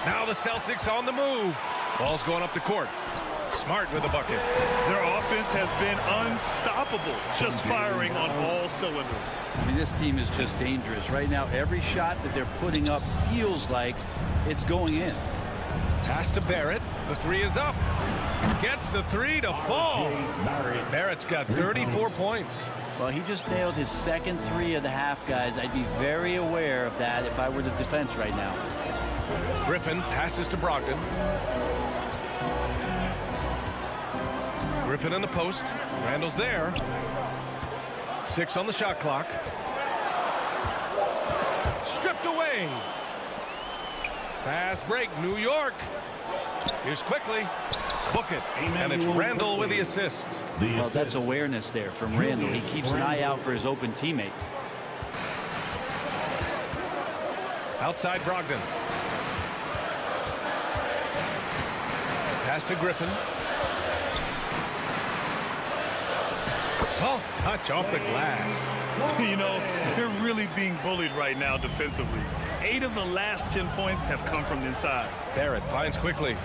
Speaker 1: Now the Celtics on the move. Ball's going up the court. Smart with a bucket.
Speaker 4: Their offense has been unstoppable, just firing on all cylinders.
Speaker 3: I mean, this team is just dangerous. Right now, every shot that they're putting up feels like it's going in.
Speaker 1: Pass to Barrett. The 3 is up. Gets the 3 to fall. Barrett's got 34 points.
Speaker 3: Well, he just nailed his second 3 of the half, guys. I'd be very aware of that if I were the defense right now.
Speaker 1: Griffin passes to Brogdon. Griffin in the post. Randle's there. 6 on the shot clock. Stripped away. Fast break, New York. Here's quickly. Book it. And it's Randle with the assist.
Speaker 3: Well, that's awareness there from Randle. He keeps an eye out for his open teammate.
Speaker 1: Outside Brogdon. Pass to Griffin. Soft touch off the glass.
Speaker 4: You know, they're really being bullied right now defensively. 8 of the last 10 points have come from inside.
Speaker 1: Barrett finds quickly.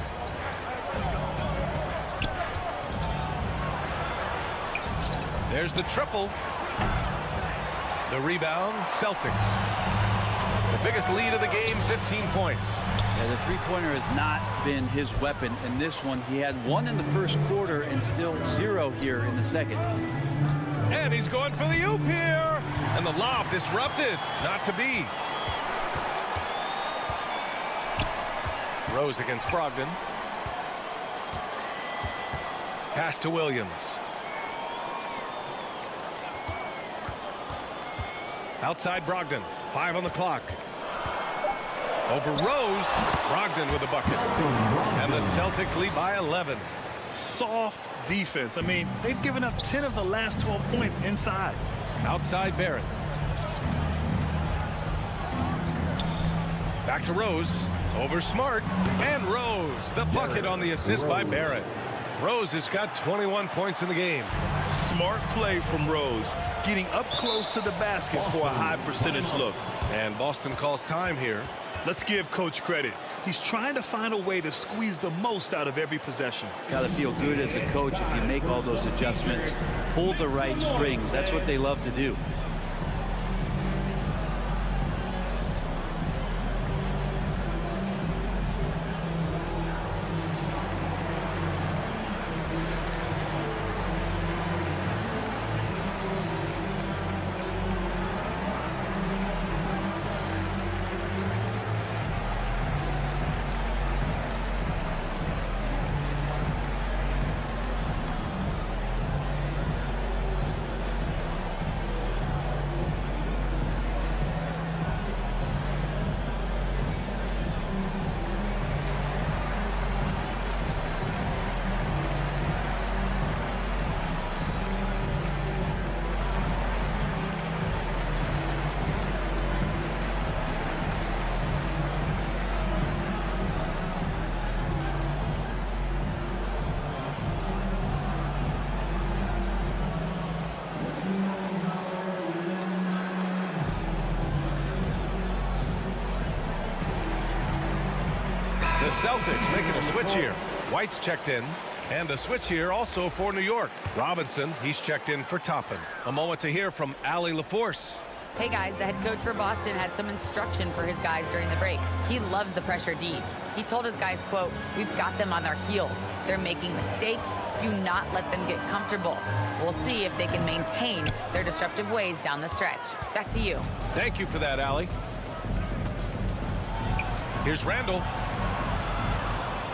Speaker 1: There's the triple. The rebound, Celtics. The biggest lead of the game, 15 points.
Speaker 3: Yeah, the three-pointer has not been his weapon in this one. He had 1 in the first quarter and still 0 here in the second.
Speaker 1: And he's going for the oop here. And the lob disrupted. Not to be. Rose against Brogdon. Pass to Williams. Outside Brogdon. 5 on the clock. Over Rose. Brogdon with a bucket. And the Celtics lead by 11.
Speaker 4: Soft defense. I mean, they've given up 10 of the last 12 points inside.
Speaker 1: Outside Barrett. Back to Rose. Over Smart. And Rose. The bucket on the assist by Barrett. Rose has got 21 points in the game.
Speaker 4: Smart play from Rose. Getting up close to the basket for a high percentage look.
Speaker 1: And Boston calls time here.
Speaker 4: Let's give coach credit. He's trying to find a way to squeeze the most out of every possession.
Speaker 3: Got to feel good as a coach if you make all those adjustments. Pull the right strings. That's what they love to do.
Speaker 1: The Celtics making a switch here. White's checked in. And a switch here also for New York. Robinson, he's checked in for Toppin. A moment to hear from Allie LaForce.
Speaker 2: Hey guys, the head coach for Boston had some instruction for his guys during the break. He loves the pressure deep. He told his guys, quote, "We've got them on their heels. They're making mistakes. Do not let them get comfortable. We'll see if they can maintain their disruptive ways down the stretch." Back to you.
Speaker 1: Thank you for that, Allie. Here's Randall.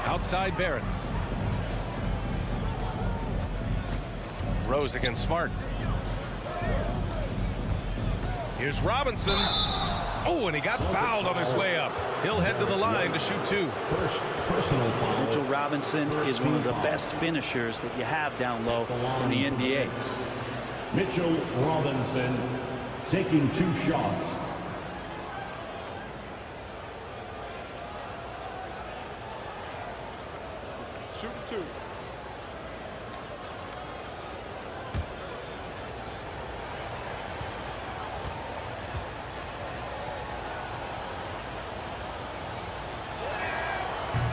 Speaker 1: Outside Barrett. Rose against Smart. Here's Robinson. Oh, and he got fouled on his way up. He'll head to the line to shoot 2.
Speaker 5: First personal foul.
Speaker 3: Mitchell Robinson is one of the best finishers that you have down low in the NBA.
Speaker 5: Mitchell Robinson taking 2 shots.
Speaker 6: Shooting 2.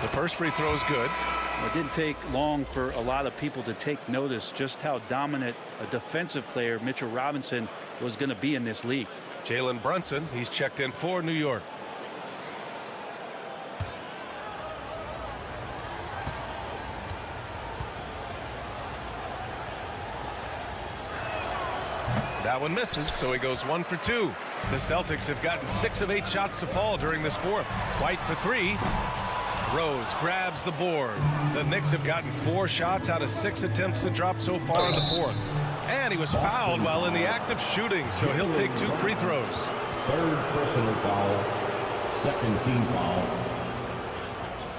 Speaker 1: The first free throw is good.
Speaker 3: It didn't take long for a lot of people to take notice just how dominant a defensive player Mitchell Robinson was going to be in this league.
Speaker 1: Jalen Brunson, he's checked in for New York. That one misses, so he goes 1 for 2. The Celtics have gotten 6 of 8 shots to fall during this fourth. White for 3. Rose grabs the board. The Knicks have gotten 4 shots out of 6 attempts to drop so far in the fourth. And he was fouled while in the act of shooting, so he'll take 2 free throws.
Speaker 5: Third personal foul. Second team foul.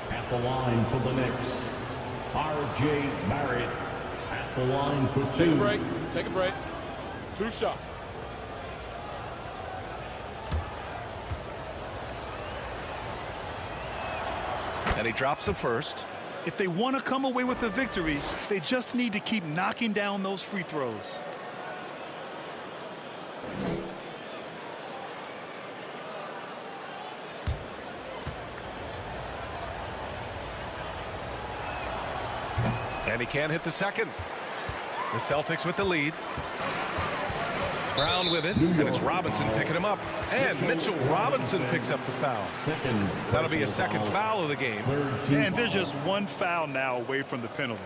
Speaker 5: At the line for the Knicks, R.J. Barrett at the line for 2.
Speaker 6: Take a break. Take a break. 2 shots.
Speaker 1: And he drops the first.
Speaker 4: If they want to come away with a victory, they just need to keep knocking down those free throws.
Speaker 1: And he can't hit the second. The Celtics with the lead. Brown with it, and it's Robinson picking him up. And Mitchell Robinson picks up the foul. That'll be a second foul of the game.
Speaker 4: And there's just one foul now away from the penalty.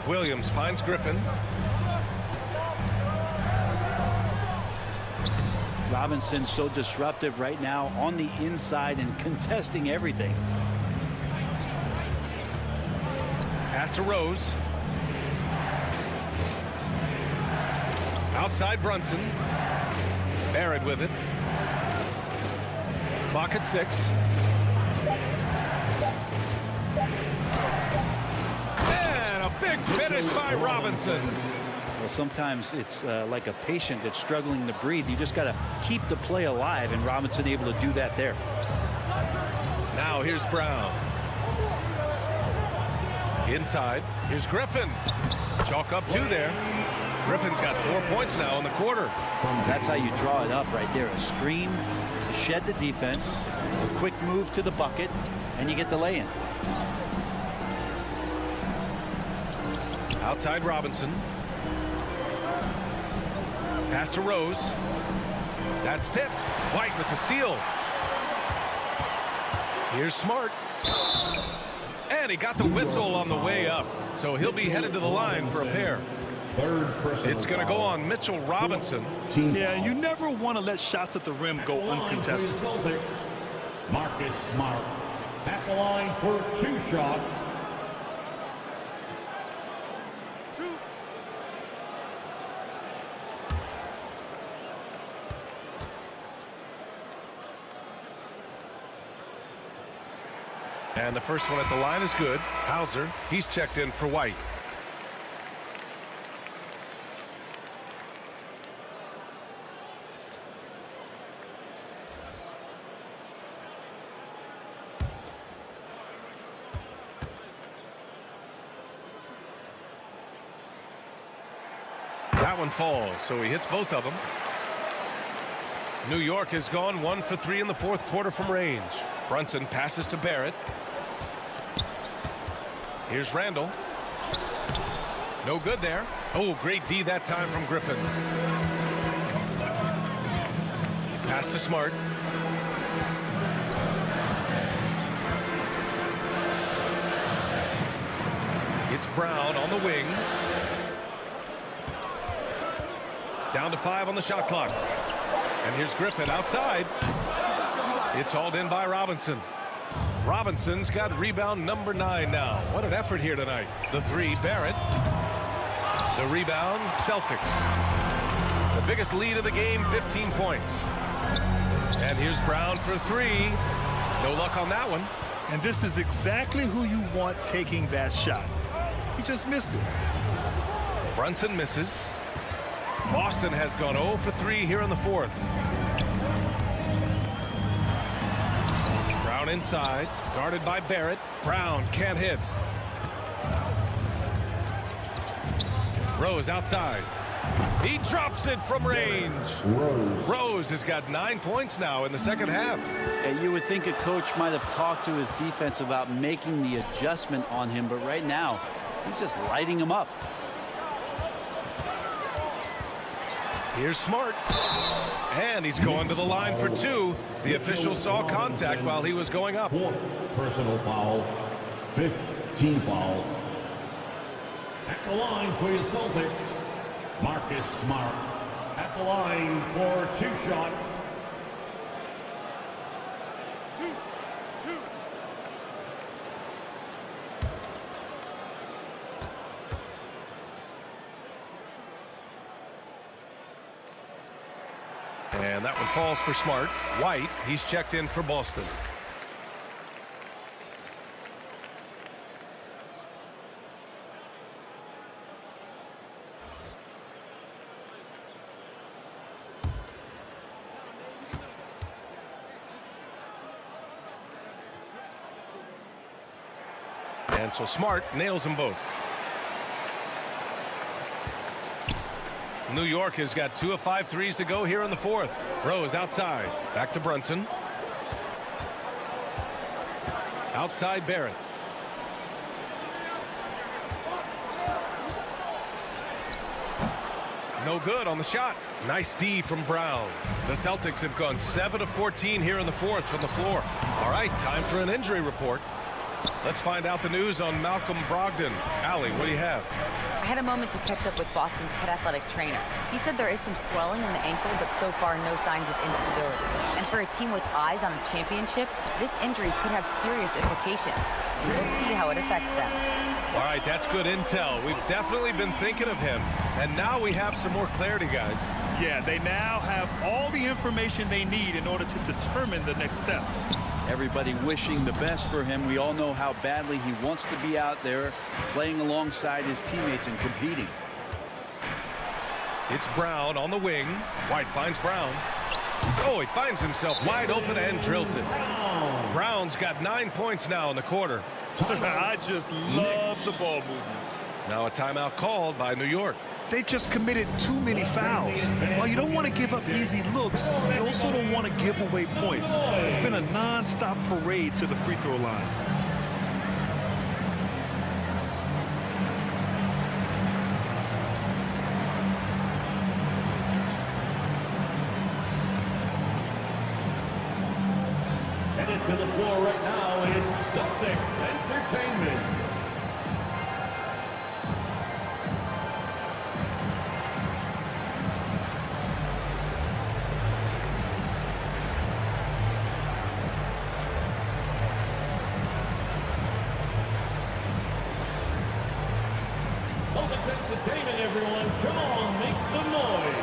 Speaker 1: Williams finds Griffin.
Speaker 3: Robinson so disruptive right now on the inside and contesting everything.
Speaker 1: Pass to Rose. Outside Brunson. Barrett with it. Clock at 6. And a big finish by Robinson.
Speaker 3: Well, sometimes it's like a patient that's struggling to breathe. You just got to keep the play alive, and Robinson able to do that there.
Speaker 1: Now here's Brown. Inside. Here's Griffin. Chalk up 2 there. Griffin's got 4 points now in the quarter.
Speaker 3: That's how you draw it up right there. A screen to shed the defense, a quick move to the bucket, and you get the lay-in.
Speaker 1: Outside Robinson. Pass to Rose. That's tipped. White with the steal. Here's Smart. And he got the whistle on the way up. So he'll be headed to the line for a pair. It's going to go on Mitchell Robinson.
Speaker 4: Yeah, you never want to let shots at the rim go uncontested.
Speaker 5: Marcus Smart at the line for 2 shots.
Speaker 1: And the first one at the line is good. Hauser, he's checked in for White. That one falls, so he hits both of them. New York has gone 1 for 3 in the 4th quarter from range. Brunson passes to Barrett. Here's Randall. No good there. Oh, great D that time from Griffin. Pass to Smart. It's Brown on the wing. Down to 5 on the shot clock. And here's Griffin outside. It's hauled in by Robinson. Robinson's got rebound number 9 now. What an effort here tonight. The 3, Barrett. The rebound, Celtics. The biggest lead of the game, 15 points. And here's Brown for 3. No luck on that one.
Speaker 4: And this is exactly who you want taking that shot. He just missed it.
Speaker 1: Brunson misses. Boston has gone 0 for 3 here in the 4th. Brown inside, guarded by Barrett. Brown can't hit. Rose outside. He drops it from range. Rose has got 9 points now in the second half.
Speaker 3: And you would think a coach might have talked to his defense about making the adjustment on him, but right now, he's just lighting him up.
Speaker 1: Here's Smart. And he's going to the line for 2. The official saw contact while he was going up.
Speaker 5: 4th personal foul. 5th team foul. At the line for your Celtics, Marcus Smart. At the line for 2 shots.
Speaker 1: And that one falls for Smart. White, he's checked in for Boston. And so Smart nails them both. New York has got 2 of 5 threes to go here in the fourth. Rose outside. Back to Brunson. Outside Barrett. No good on the shot. Nice D from Brown. The Celtics have gone 7 of 14 here in the fourth from the floor. All right, time for an injury report. Let's find out the news on Malcolm Brogdon. Allie, what do you have?
Speaker 2: I had a moment to catch up with Boston's head athletic trainer. He said there is some swelling in the ankle, but so far no signs of instability. And for a team with eyes on a championship, this injury could have serious implications. We'll see how it affects them.
Speaker 1: All right, that's good intel. We've definitely been thinking of him. And now we have some more clarity, guys.
Speaker 4: Yeah, they now have all the information they need in order to determine the next steps.
Speaker 3: Everybody wishing the best for him. We all know how badly he wants to be out there playing alongside his teammates and competing.
Speaker 1: It's Brown on the wing. White finds Brown. Oh, he finds himself wide open and drills it. Brown's got 9 points now in the quarter.
Speaker 4: I just love the ball movement.
Speaker 1: Now a timeout called by New York.
Speaker 4: They just committed too many fouls. While you don't want to give up easy looks, you also don't want to give away points. It's been a non-stop parade to the free throw line.
Speaker 5: Headed to the floor right now, it's Celtics Entertainment. Celtics Entertainment, everyone. Come on, make some noise.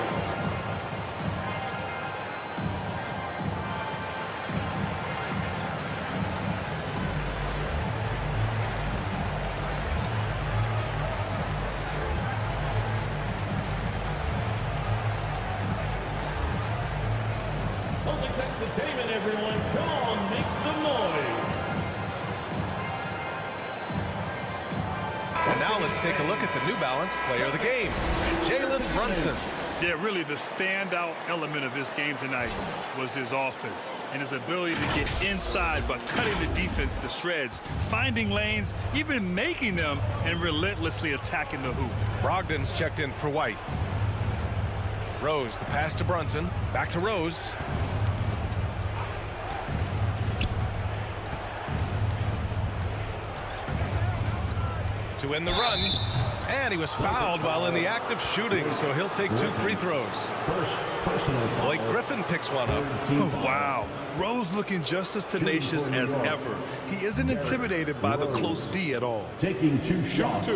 Speaker 5: Celtics Entertainment, everyone. Come on, make some noise.
Speaker 1: And now let's take a look at the New Balance player of the game, Jalen Brunson.
Speaker 4: Yeah, really the standout element of this game tonight was his offense and his ability to get inside but cutting the defense to shreds, finding lanes, even making them, and relentlessly attacking the hoop.
Speaker 1: Brogdon's checked in for White. Rose, the pass to Brunson. Back to Rose. To end the run. And he was fouled while in the act of shooting, so he'll take 2 free throws. Blake Griffin picks one up.
Speaker 4: Oh, wow. Rose looking just as tenacious as ever. He isn't intimidated by the close D at all.
Speaker 5: Taking 2 shots.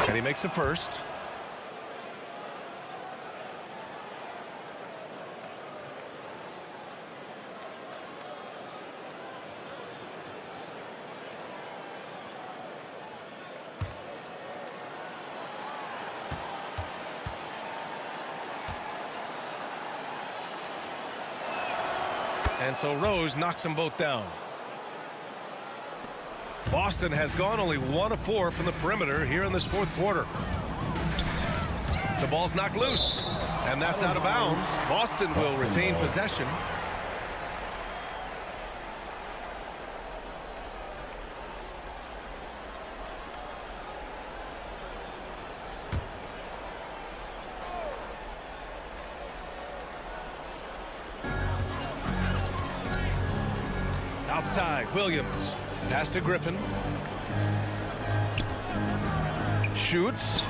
Speaker 1: And he makes the first. And so Rose knocks them both down. Boston has gone only 1 of 4 from the perimeter here in this fourth quarter. The ball's knocked loose, and that's out of bounds. Boston will retain possession. Outside, Williams. Pass to Griffin. Shoots.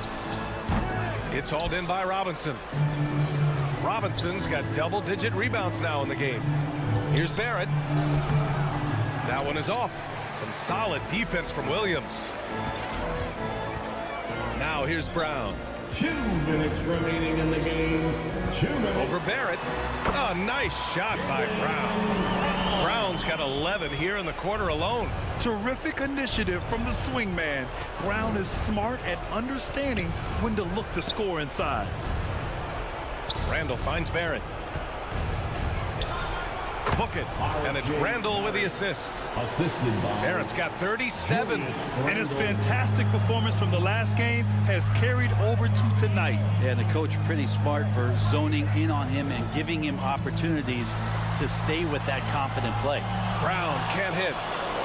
Speaker 1: It's hauled in by Robinson. Robinson's got double-digit rebounds now in the game. Here's Barrett. That one is off. Some solid defense from Williams. Now here's Brown.
Speaker 5: 2 minutes remaining in the game. 2 minutes.
Speaker 1: Over Barrett. Oh, nice shot by Brown. Brown's got 11 here in the quarter alone.
Speaker 4: Terrific initiative from the swing man. Brown is smart at understanding when to look to score inside.
Speaker 1: Randall finds Barrett. Book it. And it's Randall with the assist.
Speaker 5: Assisted by
Speaker 1: Barrett's got 37.
Speaker 4: And his fantastic performance from the last game has carried over to tonight.
Speaker 3: Yeah, and the coach pretty smart for zoning in on him and giving him opportunities to stay with that confident play.
Speaker 1: Brown can't hit.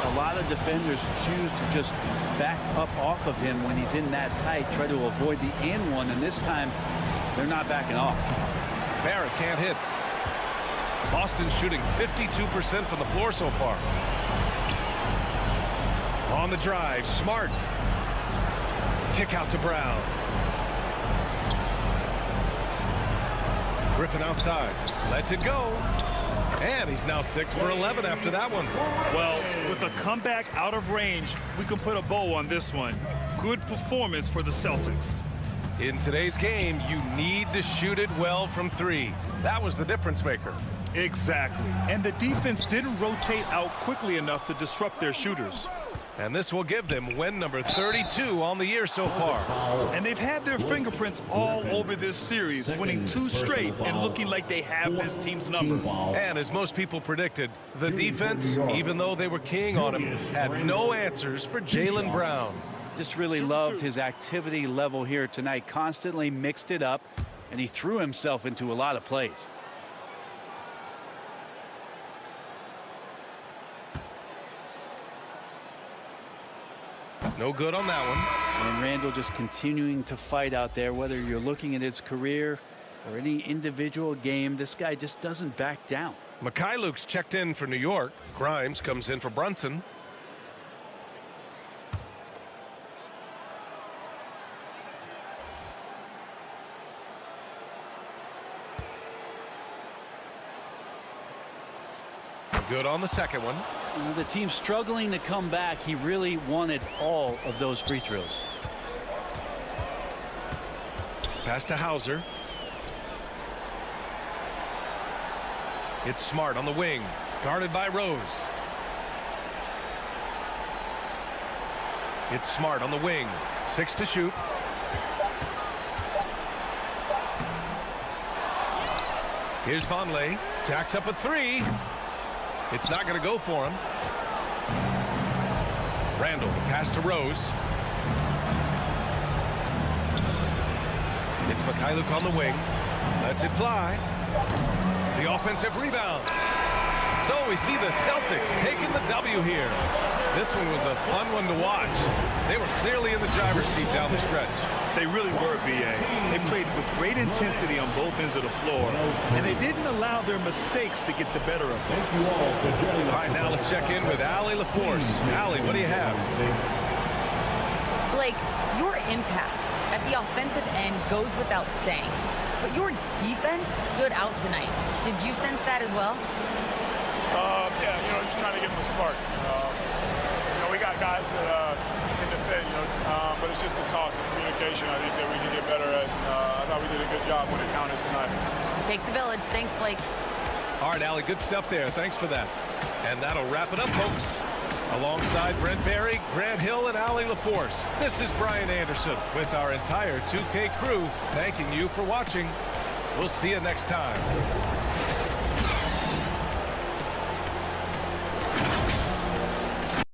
Speaker 3: A lot of defenders choose to just back up off of him when he's in that tight, try to avoid the and one, and this time they're not backing off.
Speaker 1: Barrett can't hit. Boston shooting 52% from the floor so far. On the drive, Smart. Kick out to Brown. Griffin outside. Lets it go. And he's now 6 for 11 after that one.
Speaker 4: Well, with a comeback out of range, we can put a bow on this one. Good performance for the Celtics.
Speaker 1: In today's game, you need to shoot it well from 3. That was the difference maker.
Speaker 4: Exactly. And the defense didn't rotate out quickly enough to disrupt their shooters.
Speaker 1: And this will give them win number 32 on the year so far.
Speaker 4: And they've had their fingerprints all over this series, winning 2 straight and looking like they have this team's number.
Speaker 1: And as most people predicted, the defense, even though they were keying on him, had no answers for Jaylen Brown.
Speaker 3: Just really loved his activity level here tonight. Constantly mixed it up, and he threw himself into a lot of plays.
Speaker 1: No good on that one.
Speaker 3: And Randall just continuing to fight out there, whether you're looking at his career or any individual game. This guy just doesn't back down.
Speaker 1: Luke's checked in for New York. Grimes comes in for Brunson. Good on the second one.
Speaker 3: The team struggling to come back. He really wanted all of those free throws.
Speaker 1: Pass to Hauser. It's Smart on the wing, guarded by Rose. It's Smart on the wing, 6 to shoot. Here's Vonleh, jacks up a 3. It's not going to go for him. Randall, pass to Rose. It's Luke on the wing. Lets it fly. The offensive rebound. So we see the Celtics taking the W here. This one was a fun one to watch. They were clearly in the driver's seat down the stretch.
Speaker 4: They really were, B.A. They played with great intensity on both ends of the floor, and they didn't allow their mistakes to get the better of them.
Speaker 5: Thank you all for joining us.
Speaker 1: All right, now let's check in with Allie LaForce. Allie, what do you have?
Speaker 2: Blake, your impact at the offensive end goes without saying, but your defense stood out tonight. Did you sense that as well?
Speaker 7: Yeah, just trying to give them a spark. We got guys that can defend, but it's just the talk and communication I think that we can get better at. I thought we did a good job when it counted tonight.
Speaker 2: It takes a village. Thanks, Blake.
Speaker 1: All right, Allie, good stuff there. Thanks for that. And that'll wrap it up, folks. Alongside Brent Barry, Grant Hill, and Allie LaForce, this is Brian Anderson with our entire 2K crew thanking you for watching. We'll see you next time.